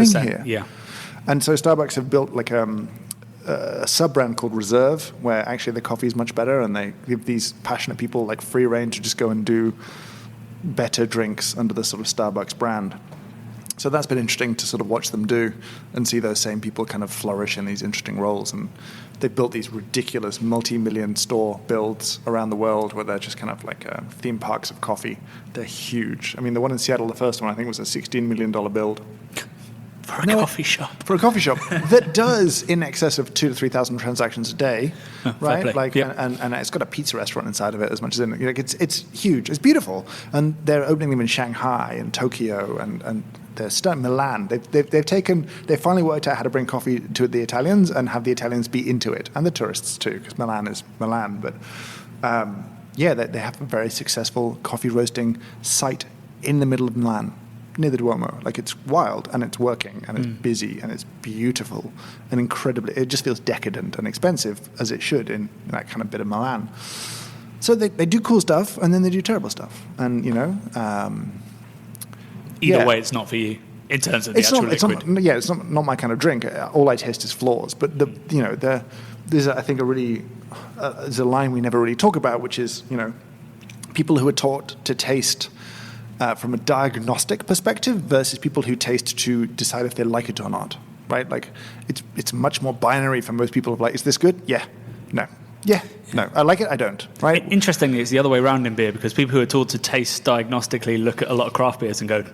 here? Yeah. And so Starbucks have built like a sub-brand called Reserve, where actually the coffee is much better, and they give these passionate people like free reign to just go and do better drinks under the sort of Starbucks brand. So that's been interesting to sort of watch them do and see those same people kind of flourish in these interesting roles. And they've built these ridiculous multi-million store builds around the world where they're just kind of like theme parks of coffee. They're huge. I mean, the one in Seattle, the first one, I think was a $16 million build. For a coffee shop. For a coffee shop that does in excess of 2,000 to 3,000 transactions a day, right? Like, and it's got a pizza restaurant inside of it as much as in it. Like it's huge. It's beautiful, and they're opening them in Shanghai and Tokyo and they're starting Milan. They've finally worked out how to bring coffee to the Italians and have the Italians be into it, and the tourists too, because Milan is Milan. But they have a very successful coffee roasting site in the middle of Milan, near the Duomo. Like, it's wild, and it's working, and it's busy, and it's beautiful, and incredibly, it just feels decadent and expensive, as it should in that kind of bit of Milan. So they do cool stuff, and then they do terrible stuff. And, Either way, it's not for you, in terms of the actual liquid. It's not my kind of drink. All I taste is flaws. But, there's, I think, there's a line we never really talk about, which is, people who are taught to taste from a diagnostic perspective versus people who taste to decide if they like it or not, right? Like, it's much more binary for most people of like, is this good? Yeah. No. Yeah. No. I like it. I don't. Right. Interestingly, it's the other way around in beer, because people who are taught to taste diagnostically look at a lot of craft beers and go,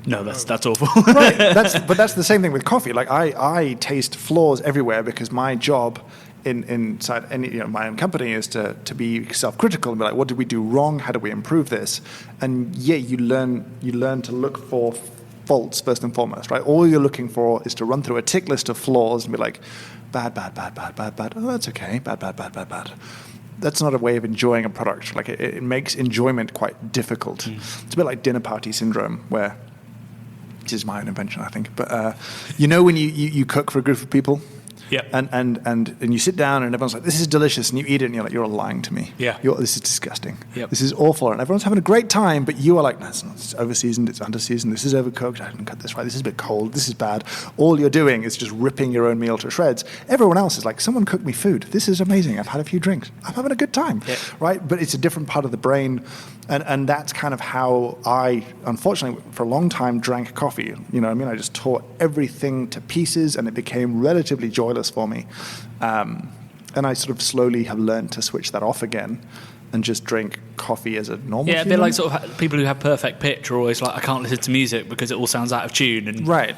no, that's awful. Right. But that's the same thing with coffee. Like, I taste flaws everywhere because my job inside my own company is to be self-critical and be like, what did we do wrong? How do we improve this? And you learn to look for faults first and foremost, right? All you're looking for is to run through a tick list of flaws and be like, bad. Oh, that's okay. Bad. That's not a way of enjoying a product. Like, it makes enjoyment quite difficult. It's a bit like dinner party syndrome, where this is my own invention, I think. But when you cook for a group of people. Yeah. And you sit down and everyone's like, this is delicious, and you eat it and you're like, you're lying to me. Yeah. This is disgusting. Yep. This is awful. And everyone's having a great time, but you are like, no, it's over-seasoned, it's under-seasoned, this is overcooked, I didn't cut this right, this is a bit cold, this is bad. All you're doing is just ripping your own meal to shreds. Everyone else is like, someone cooked me food. This is amazing. I've had a few drinks. I'm having a good time. Yeah. Right? But it's a different part of the brain. And that's kind of how I, unfortunately, for a long time, drank coffee. I just tore everything to pieces, and it became relatively joyless for me. And I sort of slowly have learned to switch that off again. and just drink coffee as a normal Yeah, a bit human. like sort of people who have perfect pitch are always like, I can't listen to music because it all sounds out of tune. And Right.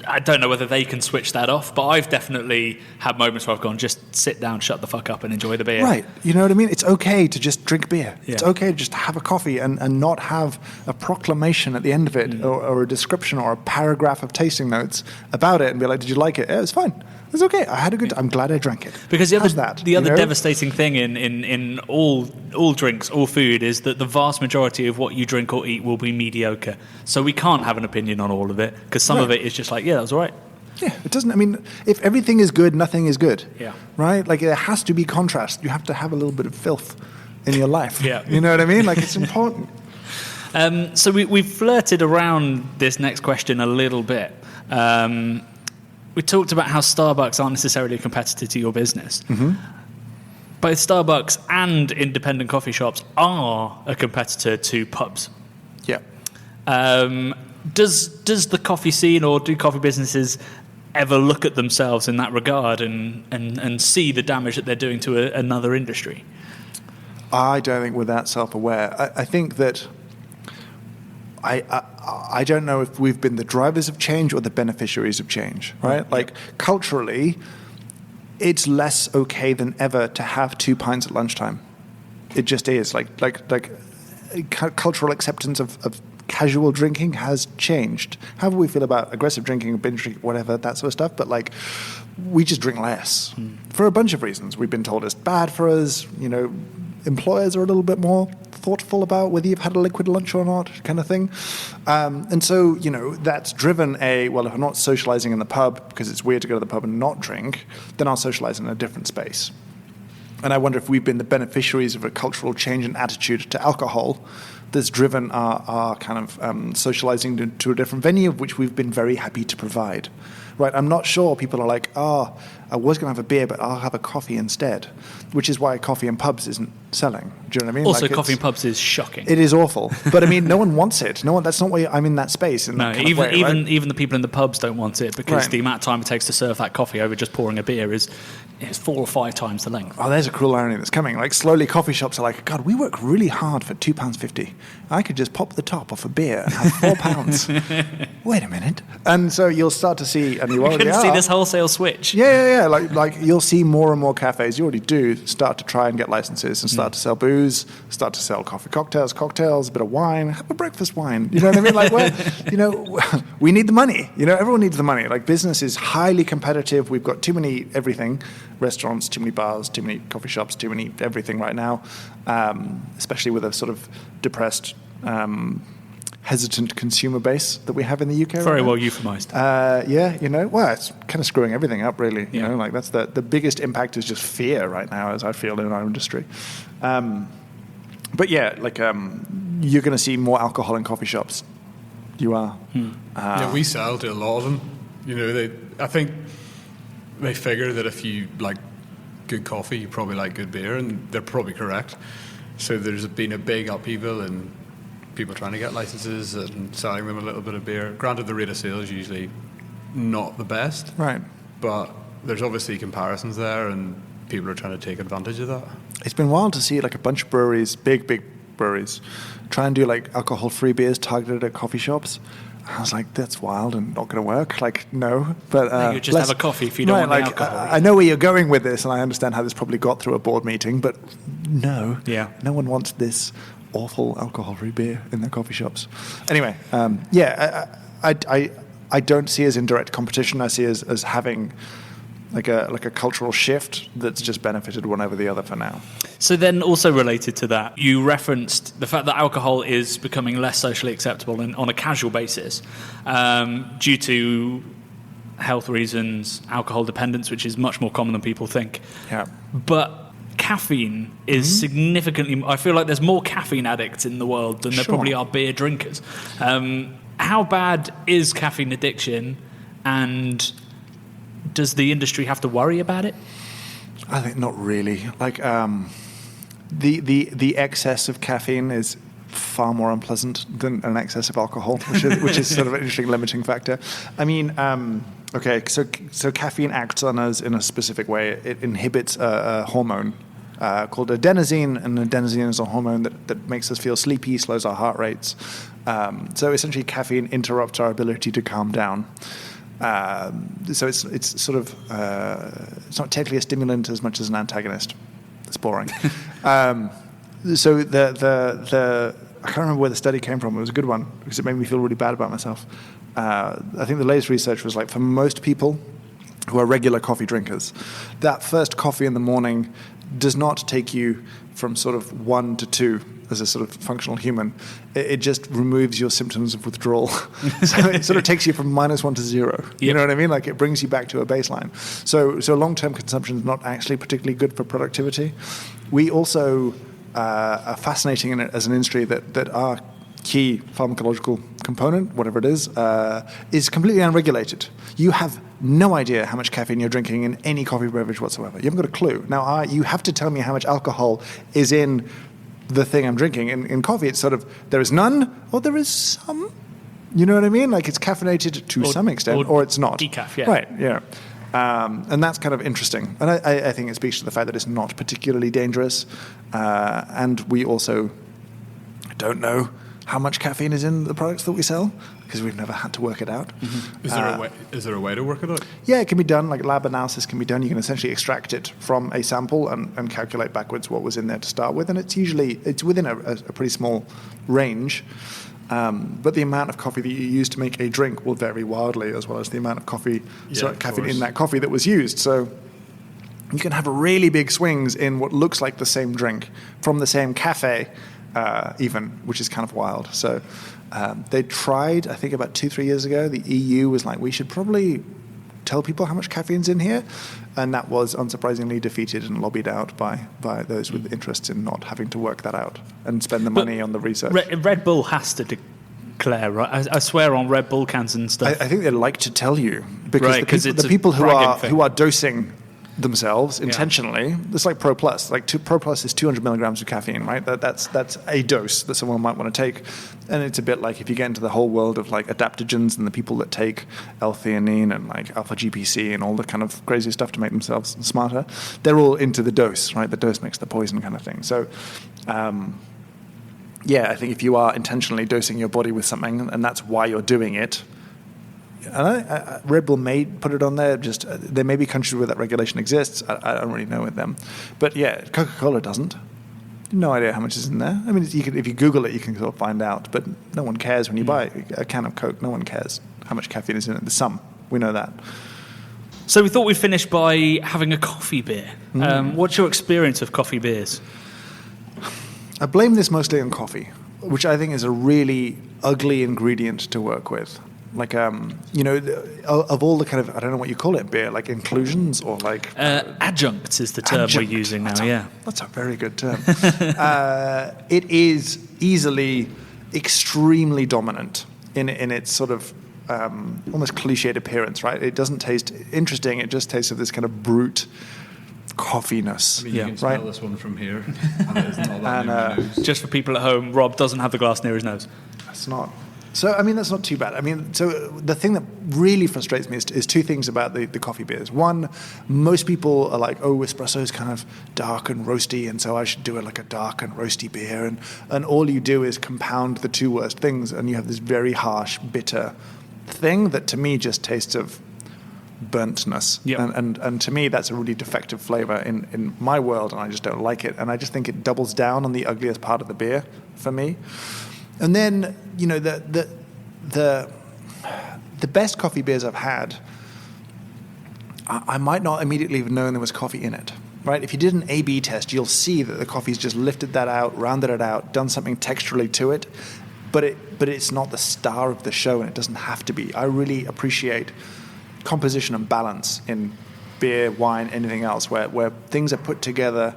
I don't know whether they can switch that off, but I've definitely had moments where I've gone, just sit down, shut the fuck up and enjoy the beer. Right. You know what I mean? It's okay to just drink beer. Yeah. It's okay to just have a coffee and not have a proclamation at the end of it or a description or a paragraph of tasting notes about it and be like, did you like it? Yeah, it was fine. It's okay. I had a good. I'm glad I drank it. Because How's the other devastating thing in all drinks, all food, is that the vast majority of what you drink or eat will be mediocre. So we can't have an opinion on all of it, because some of it is just like, yeah, that was all right. Yeah, it doesn't. I mean, if everything is good, nothing is good. Yeah. Right. Like there has to be contrast. You have to have a little bit of filth in your life. Yeah. You know what I mean? Like it's important. So we've flirted around this next question a little bit. We talked about how Starbucks aren't necessarily a competitor to your business. Mm-hmm. Both Starbucks and independent coffee shops are a competitor to pubs. Yeah. Does the coffee scene or do coffee businesses ever look at themselves in that regard and see the damage that they're doing to another industry? I don't think we're that self-aware. I think that I don't know if we've been the drivers of change or the beneficiaries of change, right? Like culturally, it's less okay than ever to have 2 pints at lunchtime. It just is. Like cultural acceptance of casual drinking has changed. However we feel about aggressive drinking, binge drinking, whatever, that sort of stuff, but like we just drink less for a bunch of reasons. We've been told it's bad for us, you know, employers are a little bit more thoughtful about whether you've had a liquid lunch or not, kind of thing. And so, you know, that's driven well, if I'm not socializing in the pub because it's weird to go to the pub and not drink, then I'll socialize in a different space. And I wonder if we've been the beneficiaries of a cultural change in attitude to alcohol that's driven our kind of socializing to a different venue, of which we've been very happy to provide. Right? I'm not sure people are like, I was going to have a beer, but I'll have a coffee instead, which is why coffee in pubs isn't selling. Do you know what I mean? Also, like coffee in pubs is shocking. It is awful. But I mean, no one wants it. That's not why I'm in that space. No, even the people in the pubs don't want it, because the amount of time it takes to serve that coffee over just pouring a beer is 4 or 5 times the length. Oh, there's a cruel irony that's coming. Like slowly coffee shops are like, God, we work really hard for £2.50. I could just pop the top off a beer and have £4. Wait a minute. And so you'll start to see, and you already see this wholesale switch. Yeah. Like you'll see more and more cafes. You already do start to try and get licenses and start to sell booze, start to sell coffee cocktails, a bit of wine, have a breakfast wine. You know what I mean? Like, we need the money. You know, everyone needs the money. Like business is highly competitive. We've got too many everything. Restaurants, too many bars, too many coffee shops, too many everything right now, especially with a sort of depressed, hesitant consumer base that we have in the UK. Very well euphemised. It's kind of screwing everything up, really. You know, like that's the biggest impact is just fear right now, as I feel in our industry. But yeah, like you're going to see more alcohol in coffee shops. You are. We sell to a lot of them. You know, I think they figure that if you like good coffee, you probably like good beer, and they're probably correct. So there's been a big upheaval in people trying to get licenses and selling them a little bit of beer. Granted, the rate of sale is usually not the best, right? But there's obviously comparisons there, and people are trying to take advantage of that. It's been wild to see like a bunch of breweries, big breweries, try and do like alcohol-free beers targeted at coffee shops. I was like, that's wild and not going to work. Like, no. But you just have a coffee if you don't want the alcohol. I know where you're going with this, and I understand how this probably got through a board meeting, but no. Yeah. No one wants this awful alcohol-free beer in their coffee shops. Anyway, I don't see as in direct competition. I see as having like a cultural shift that's just benefited one over the other for now. So then also related to that, you referenced the fact that alcohol is becoming less socially acceptable on a casual basis due to health reasons, alcohol dependence, which is much more common than people think. Yeah. But caffeine is significantly... I feel like there's more caffeine addicts in the world than there probably are beer drinkers. How bad is caffeine addiction, and does the industry have to worry about it? I think not really. Like the excess of caffeine is far more unpleasant than an excess of alcohol, which is sort of an interesting limiting factor. I mean, so caffeine acts on us in a specific way. It inhibits a hormone called adenosine, and adenosine is a hormone that makes us feel sleepy, slows our heart rates. So essentially, caffeine interrupts our ability to calm down. So it's sort of it's not technically a stimulant as much as an antagonist. It's boring. So the I can't remember where the study came from. It was a good one because it made me feel really bad about myself. I think the latest research was like for most people who are regular coffee drinkers, that first coffee in the morning does not take you from sort of 1 to 2 as a sort of functional human. It just removes your symptoms of withdrawal. So it sort of takes you from -1 to 0. You know what I mean? Like it brings you back to a baseline. So long-term consumption is not actually particularly good for productivity. We also are fascinating in it as an industry that our key pharmacological component, whatever it is completely unregulated. You have no idea how much caffeine you're drinking in any coffee beverage whatsoever. You haven't got a clue. Now, you have to tell me how much alcohol is in the thing I'm drinking. In coffee, it's sort of, there is none, or there is some. You know what I mean? Like it's caffeinated to some extent, or it's not. Decaf, yeah. Right, yeah. And that's kind of interesting. And I think it speaks to the fact that it's not particularly dangerous. And we also don't know how much caffeine is in the products that we sell because we've never had to work it out. Mm-hmm. Is there a way to work it out? Yeah, it can be done. Like lab analysis can be done. You can essentially extract it from a sample and calculate backwards what was in there to start with. And it's within a pretty small range. But the amount of coffee that you use to make a drink will vary wildly, as well as the amount of caffeine in that coffee that was used. So you can have really big swings in what looks like the same drink from the same cafe, even, which is kind of wild. So they tried, I think about 2-3 years ago, the EU was like, we should probably tell people how much caffeine's in here. And that was unsurprisingly defeated and lobbied out by those with interests in not having to work that out and spend the money on the research. Red Bull has to declare, right? I swear on Red Bull cans and stuff. I think they like to tell you because the people who are dosing themselves intentionally, it's like Pro Plus. Like Pro Plus is 200 milligrams of caffeine, right? That's a dose that someone might want to take. And it's a bit like if you get into the whole world of like adaptogens and the people that take L-theanine and like alpha GPC and all the kind of crazy stuff to make themselves smarter, they're all into the dose, right? The dose makes the poison kind of thing. So, I think if you are intentionally dosing your body with something and that's why you're doing it, and Red Bull may put it on there. Just there may be countries where that regulation exists. I don't really know with them, but yeah, Coca-Cola doesn't. No idea how much is in there. I mean, if you Google it, you can sort of find out. But no one cares when you buy a can of Coke. No one cares how much caffeine is in it. There's some. We know that. So we thought we'd finish by having a coffee beer. What's your experience of coffee beers? I blame this mostly on coffee, which I think is a really ugly ingredient to work with. Like, of all the kind of, I don't know what you call it, beer, like inclusions or like... adjuncts is the term we're using now, That's a very good term. It is easily extremely dominant in its sort of almost cliched appearance, right? It doesn't taste interesting, it just tastes of this kind of brute coffeeness. I mean, you can smell this one from here. And it isn't all that near my nose. Just for people at home, Rob doesn't have the glass near his nose. That's not... So, I mean, that's not too bad. I mean, so the thing that really frustrates me is two things about the coffee beers. One, most people are like, oh, espresso is kind of dark and roasty, and so I should do it like a dark and roasty beer. And all you do is compound the two worst things, and you have this very harsh, bitter thing that to me just tastes of burntness. Yep. And to me, that's a really defective flavor in my world, and I just don't like it. And I just think it doubles down on the ugliest part of the beer for me. And then, you know, the best coffee beers I've had, I might not immediately have known there was coffee in it, right? If you did an A/B test, you'll see that the coffee's just lifted that out, rounded it out, done something texturally to it, but it's not the star of the show, and it doesn't have to be. I really appreciate composition and balance in beer, wine, anything else, where things are put together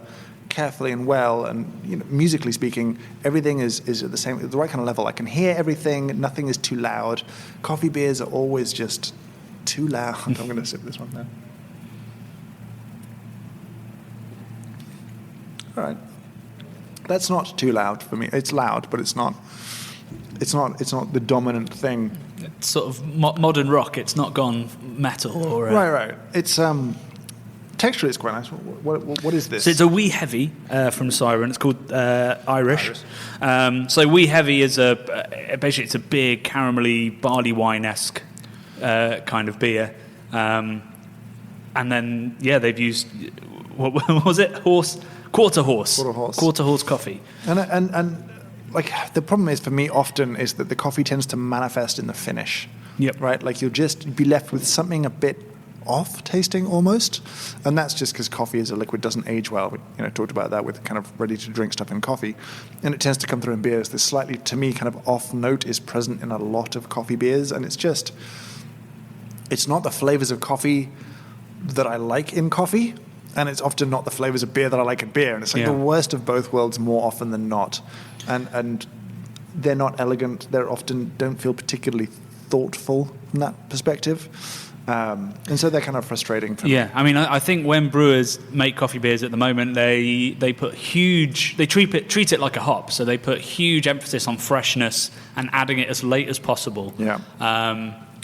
carefully and well, and you know, musically speaking, everything is at the right kind of level. I can hear everything. Nothing is too loud. Coffee beers are always just too loud. I'm going to sip this one now. All right, that's not too loud for me. It's loud, but it's not the dominant thing. It's sort of modern rock. It's not gone metal or right. It's texture is quite nice. What is this? So it's a wee heavy from Siren. It's called Irish. So wee heavy is basically it's a big caramelly barley wine-esque kind of beer. And then they've used what was it? Quarter horse coffee. And like the problem is for me often is that the coffee tends to manifest in the finish. Yep. Right. Like you'll just be left with something a bit off tasting almost, and that's just because coffee as a liquid doesn't age well. We talked about that with kind of ready to drink stuff in coffee, and it tends to come through in beers. This slightly, to me, kind of off note is present in a lot of coffee beers, and it's not the flavors of coffee that I like in coffee, and it's often not the flavors of beer that I like in beer, and it's like the worst of both worlds more often than not, and they're not elegant. They're often don't feel particularly thoughtful from that perspective. And so they're kind of frustrating for me. Yeah, I mean, I think when brewers make coffee beers at the moment, they treat it like a hop. So they put huge emphasis on freshness and adding it as late as possible. Yeah.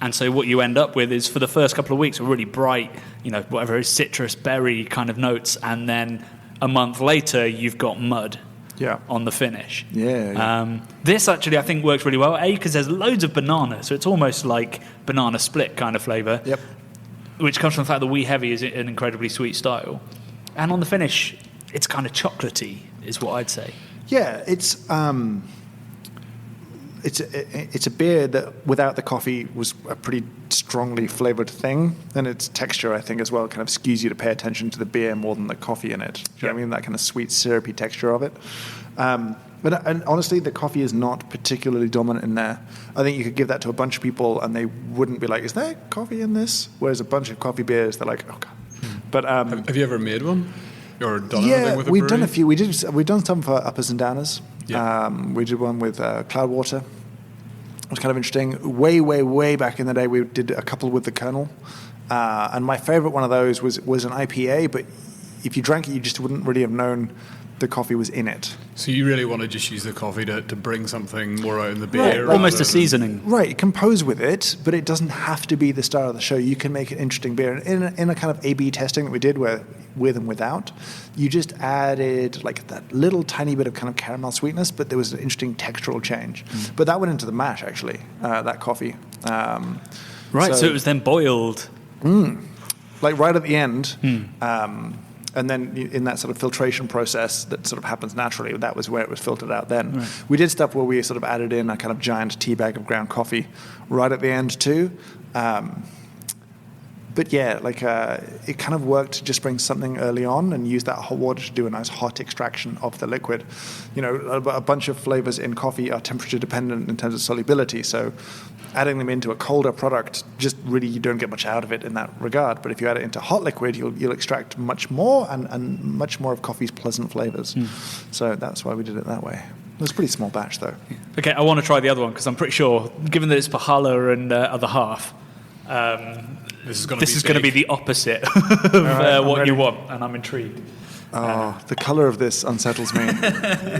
And so what you end up with is for the first couple of weeks, a really bright, whatever it is, citrus, berry kind of notes, and then a month later, you've got mud. Yeah. On the finish. Yeah. This actually, I think, works really well. Because there's loads of banana, so it's almost like banana split kind of flavour. Yep. Which comes from the fact that wee heavy is an incredibly sweet style. And on the finish, it's kind of chocolatey, is what I'd say. Yeah, it's a beer that without the coffee was a pretty strongly flavoured thing, and its texture, I think, as well, kind of skews you to pay attention to the beer more than the coffee in it. Do you know what I mean? That kind of sweet, syrupy texture of it. And honestly, the coffee is not particularly dominant in there. I think you could give that to a bunch of people, and they wouldn't be like, "Is there coffee in this?" Whereas a bunch of coffee beers, they're like, "Oh God." But have you ever made one or done anything yeah, with a we've brewery? done a few. We've done some for uppers and downers. Yeah. We did one with Cloudwater. It was kind of interesting. Way, way, way back in the day, we did a couple with the Colonel. And my favorite one of those was an IPA, but if you drank it, you just wouldn't really have known the coffee was in it. So you really want to just use the coffee to bring something more out in the beer? Right, rather Almost a than- seasoning. Right, compose with it, but it doesn't have to be the star of the show. You can make an interesting beer. In a kind of A/B testing that we did with and without, you just added like that little tiny bit of kind of caramel sweetness, but there was an interesting textural change. But that went into the mash, actually, that coffee. Right, so it was then boiled. Like right at the end. And then in that sort of filtration process that sort of happens naturally, that was where it was filtered out then. Right. We did stuff where we sort of added in a kind of giant tea bag of ground coffee right at the end too. But yeah, like it kind of worked to just bring something early on and use that hot water to do a nice hot extraction of the liquid. A bunch of flavors in coffee are temperature dependent in terms of solubility, so adding them into a colder product, just really you don't get much out of it in that regard. But if you add it into hot liquid, you'll extract much more and much more of coffee's pleasant flavors. So that's why we did it that way. It was a pretty small batch, though. Okay, I want to try the other one because I'm pretty sure, given that it's Pahala and other half, this is going to be the opposite of what you want, and I'm intrigued. Oh, the color of this unsettles me.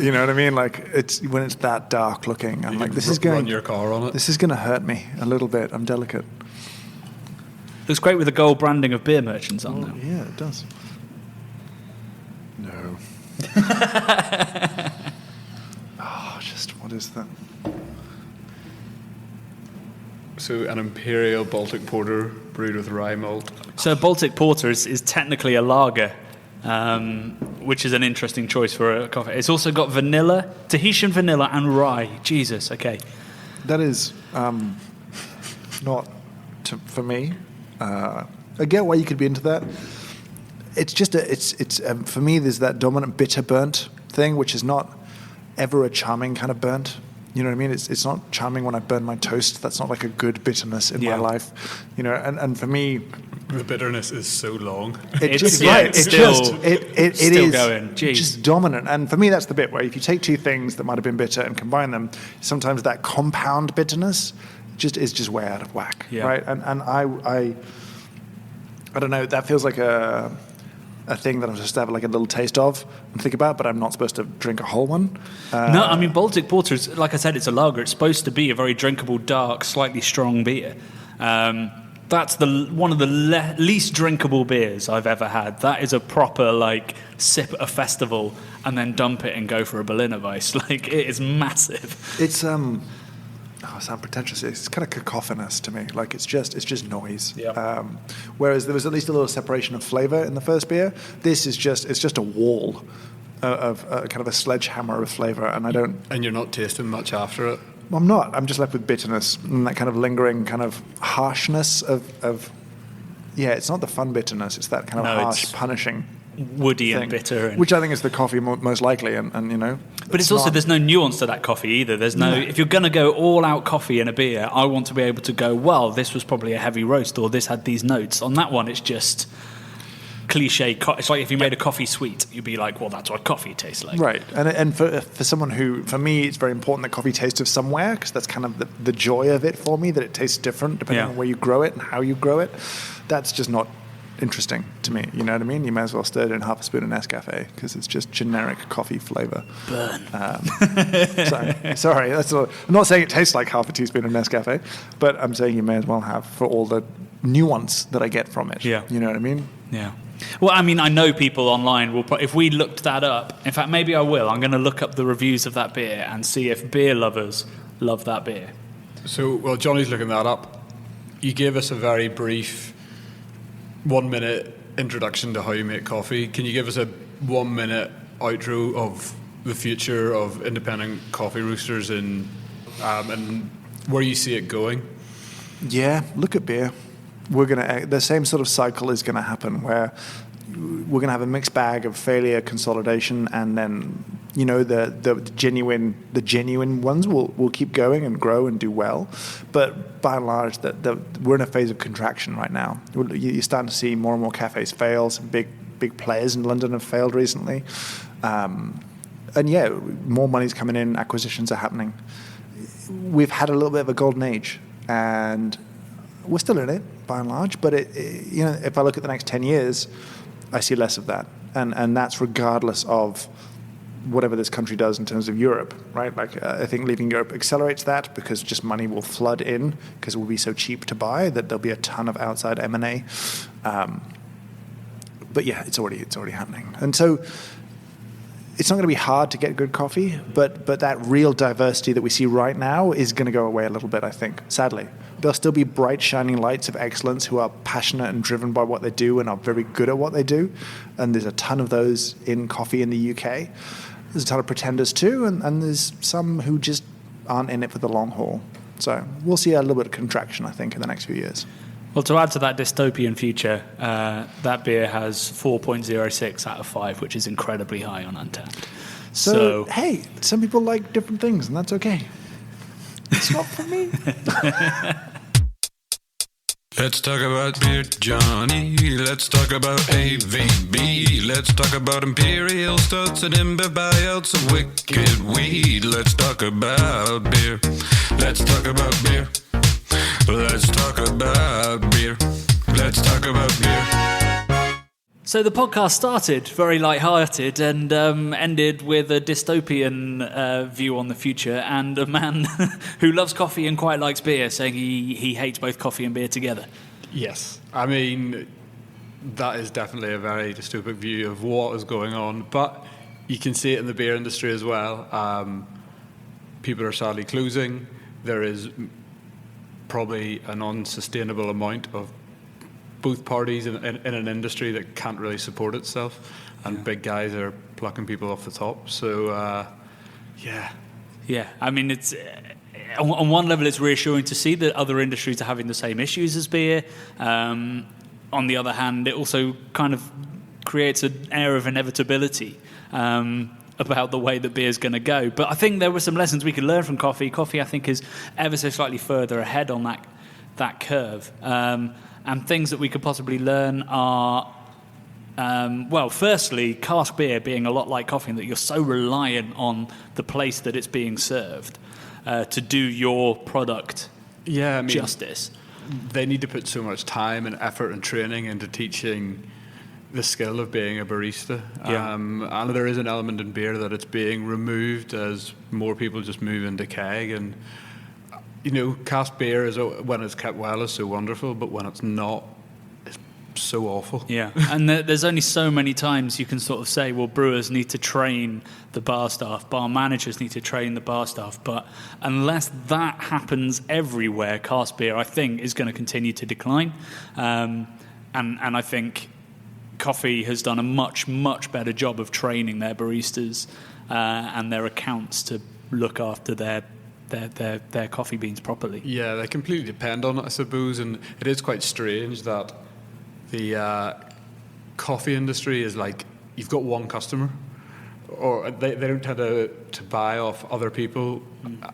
You know what I mean? Like it's when it's that dark looking. I'm like, this is going. Run your car on it. This is going to hurt me a little bit. I'm delicate. Looks great with the gold branding of beer merchants on there. Yeah, it does. No. Just what is that? So an Imperial Baltic Porter brewed with rye malt. So Baltic Porter is technically a lager, which is an interesting choice for a coffee. It's also got vanilla, Tahitian vanilla, and rye. Jesus, okay. That is not for me. I get why you could be into that. It's just for me. There's that dominant bitter burnt thing, which is not ever a charming kind of burnt. You know what I mean? It's not charming when I burn my toast. That's not like a good bitterness in my life. And for me, the bitterness is so long. It's just dominant. And for me, that's the bit where if you take two things that might have been bitter and combine them, sometimes that compound bitterness is just way out of whack, right? And I don't know. That feels like a thing that I'm supposed to have like a little taste of and think about, but I'm not supposed to drink a whole one. No, I mean, Baltic Porter is, like I said, it's a lager. It's supposed to be a very drinkable, dark, slightly strong beer. That's one of the least drinkable beers I've ever had. That is a proper, like, sip at a festival and then dump it and go for a Berliner Weiss. Like, it is massive. It's I sound pretentious. It's kind of cacophonous to me. Like it's just noise. Yeah. Whereas there was at least a little separation of flavor in the first beer. This is just a wall of kind of a sledgehammer of flavor, and I don't. And you're not tasting much after it. I'm not. I'm just left with bitterness and that kind of lingering kind of harshness of. Yeah, it's not the fun bitterness. It's that kind of harsh, punishing. Woody thing, and bitter, which I think is the coffee most likely, and you know. But it's also there's no nuance to that coffee either. There's no. If you're going to go all out coffee in a beer, I want to be able to go, well, this was probably a heavy roast, or this had these notes. On that one, it's just cliche. It's like if you made a coffee sweet, you'd be like, well, that's what coffee tastes like. Right, and for someone who, for me, it's very important that coffee tastes of somewhere, because that's kind of the joy of it for me, that it tastes different depending on where you grow it and how you grow it. That's just not interesting to me, you know what I mean? You may as well stir it in half a spoon of Nescafe because it's just generic coffee flavor. Burn. Sorry, that's all. I'm not saying it tastes like half a teaspoon of Nescafe, but I'm saying you may as well have for all the nuance that I get from it. Yeah. You know what I mean? Yeah. Well, I mean, I know people online will if we looked that up, in fact, maybe I will. I'm going to look up the reviews of that beer and see if beer lovers love that beer. So, while Johnny's looking that up, you gave us a very brief 1 minute introduction to how you make coffee. Can you give us a 1 minute outro of the future of independent coffee roasters and where you see it going? Yeah, look at beer. The same sort of cycle is gonna happen where we're gonna have a mixed bag of failure, consolidation, and then you know the genuine ones will keep going and grow and do well, but by and large we're in a phase of contraction right now. You're starting to see more and more cafes fail. Some big players in London have failed recently, and yeah, more money's coming in. Acquisitions are happening. We've had a little bit of a golden age, and we're still in it by and large. But you know, if I look at the next 10 years, I see less of that, and that's regardless of whatever this country does in terms of Europe, right? Like I think leaving Europe accelerates that because just money will flood in because it will be so cheap to buy that there'll be a ton of outside M&A. But yeah, it's already happening, and so it's not going to be hard to get good coffee. But that real diversity that we see right now is going to go away a little bit, I think. Sadly, there'll still be bright, shining lights of excellence who are passionate and driven by what they do and are very good at what they do, and there's a ton of those in coffee in the UK. There's a ton of pretenders too, and there's some who just aren't in it for the long haul. So we'll see a little bit of contraction, I think, in the next few years. Well, to add to that dystopian future, that beer has 4.06 out of 5, which is incredibly high on Untappd. So hey, some people like different things, and that's okay. It's not for me. Let's talk about beer, Johnny. Let's talk about AVB. Let's talk about Imperial Stouts and imbibes of wicked weed. Let's talk about beer. Let's talk about beer. Let's talk about beer. Let's talk about beer. So the podcast started very light-hearted and ended with a dystopian view on the future and a man who loves coffee and quite likes beer saying he hates both coffee and beer together. Yes. I mean, that is definitely a very dystopic view of what is going on, but you can see it in the beer industry as well. People are sadly closing. There is probably an unsustainable amount of both parties in an industry that can't really support itself, and big guys are plucking people off the top. So, Yeah, I mean, it's on one level it's reassuring to see that other industries are having the same issues as beer. On the other hand, it also kind of creates an air of inevitability about the way that beer is going to go. But I think there were some lessons we could learn from coffee. Coffee, I think, is ever so slightly further ahead on that curve. And things that we could possibly learn are, firstly, cask beer being a lot like coffee, in that you're so reliant on the place that it's being served to do your product justice. They need to put so much time and effort and training into teaching the skill of being a barista. And there is an element in beer that it's being removed as more people just move into keg. And cask beer is, when it's kept well, is so wonderful, but when it's not, it's so awful. Yeah, and there's only so many times you can sort of say, well, brewers need to train the bar staff, bar managers need to train the bar staff, but unless that happens everywhere, cask beer, I think, is going to continue to decline. And I think coffee has done a much, much better job of training their baristas and their accounts to look after their coffee beans properly. Yeah, they completely depend on it, I suppose, and it is quite strange that the coffee industry is like, you've got one customer, or they don't tend to buy off other people.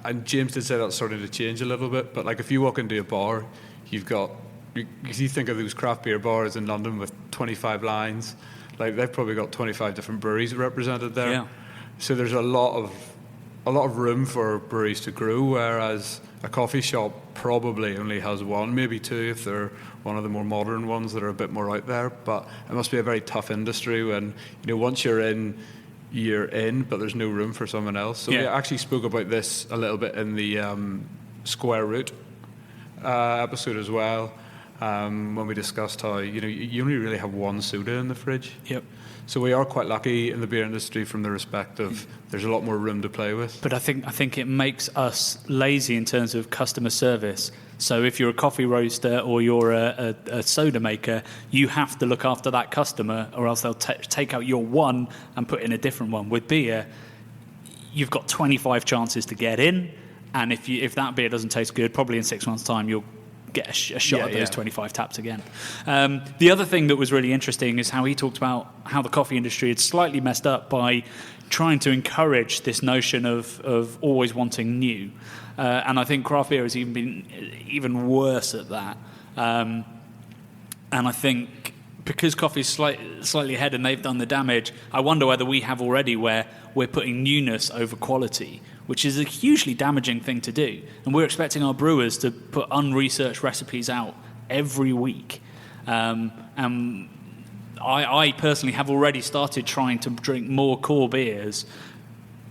And James did say that's starting to change a little bit, but like if you walk into a bar, you've got, because you think of those craft beer bars in London with 25 lines, like they've probably got 25 different breweries represented there. Yeah. So there's a lot of room for breweries to grow, whereas a coffee shop probably only has one, maybe two if they're one of the more modern ones that are a bit more out there. But it must be a very tough industry when, once you're in, but there's no room for someone else. So we actually spoke about this a little bit in the Square Root episode as well, when we discussed how, you only really have one soda in the fridge. Yep. So we are quite lucky in the beer industry from the respect of there's a lot more room to play with. But I think it makes us lazy in terms of customer service. So if you're a coffee roaster or you're a soda maker, you have to look after that customer, or else they'll take out your one and put in a different one. With beer, you've got 25 chances to get in, and if that beer doesn't taste good, probably in 6 months' time you'll get a shot at those 25 taps again. The other thing that was really interesting is how he talked about how the coffee industry had slightly messed up by trying to encourage this notion of always wanting new. And I think craft beer has even worse at that. And I think because coffee's slightly ahead and they've done the damage, I wonder whether we have already where we're putting newness over quality, which is a hugely damaging thing to do. And we're expecting our brewers to put unresearched recipes out every week. And I personally have already started trying to drink more core beers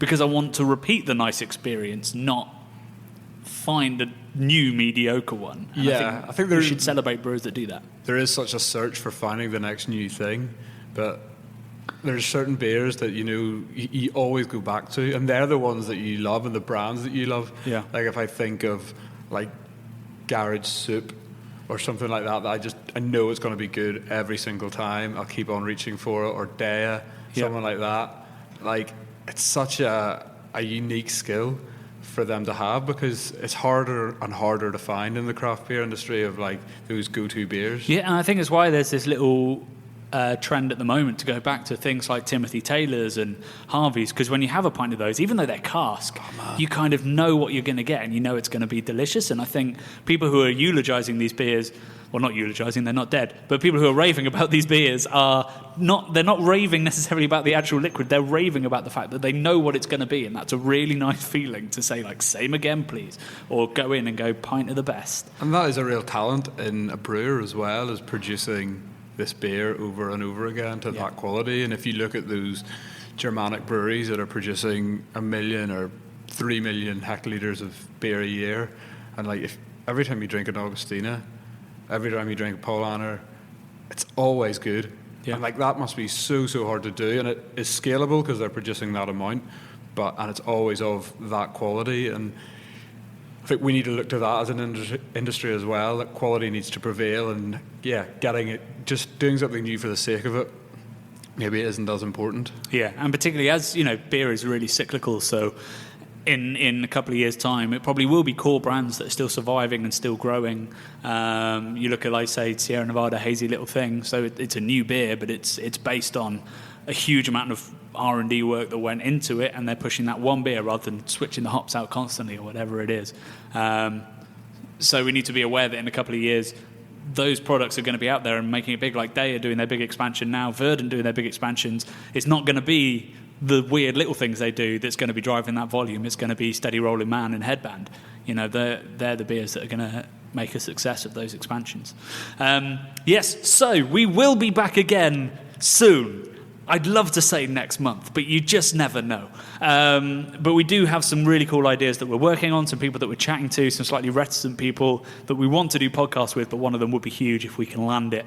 because I want to repeat the nice experience, not find a new mediocre one. And I think we should celebrate brewers that do that. There is such a search for finding the next new thing, but there's certain beers that you always go back to, and they're the ones that you love and the brands that you love. Yeah. Like if I think of like Garage Soup or something like that, I know it's going to be good every single time. I'll keep on reaching for it. Or Dea, someone like that. Like it's such a unique skill for them to have, because it's harder and harder to find in the craft beer industry of like those go-to beers. Yeah, and I think it's why there's this little trend at the moment to go back to things like Timothy Taylor's and Harvey's, because when you have a pint of those, even though they're cask, you kind of know what you're going to get and you know it's going to be delicious. And I think people who are eulogizing these beers, well, not eulogizing, they're not dead, but people who are raving about these beers they're not raving necessarily about the actual liquid, they're raving about the fact that they know what it's going to be, and that's a really nice feeling to say, like, same again please, or go in and go pint of the best. And that is a real talent in a brewer as well, as producing this beer over and over again to that quality. And if you look at those Germanic breweries that are producing 1 million or 3 million hectolitres of beer a year, and like if every time you drink an Augustina, every time you drink a Paulaner, it's always good. And like that must be so hard to do, and it is scalable because they're producing that amount, and it's always of that quality. And I think we need to look to that as an industry as well, that quality needs to prevail, and getting it, just doing something new for the sake of it, maybe it isn't as important. Yeah, and particularly as, beer is really cyclical, so in a couple of years' time, it probably will be core brands that are still surviving and still growing. You look at, like, say, Sierra Nevada Hazy Little Thing, so it's a new beer, but it's based on a huge amount of R&D work that went into it, and they're pushing that one beer rather than switching the hops out constantly or whatever it is. So we need to be aware that in a couple of years, those products are going to be out there and making it big, like Dea doing their big expansion now, Verdant doing their big expansions. It's not going to be the weird little things they do that's going to be driving that volume. It's going to be Steady Rolling Man and Headband. They're the beers that are going to make a success of those expansions. Yes, so we will be back again soon. I'd love to say next month, but you just never know. But we do have some really cool ideas that we're working on, some people that we're chatting to, some slightly reticent people that we want to do podcasts with, but one of them would be huge if we can land it.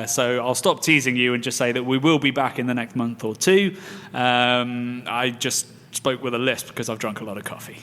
So I'll stop teasing you and just say that we will be back in the next month or two. I just spoke with a list because I've drunk a lot of coffee.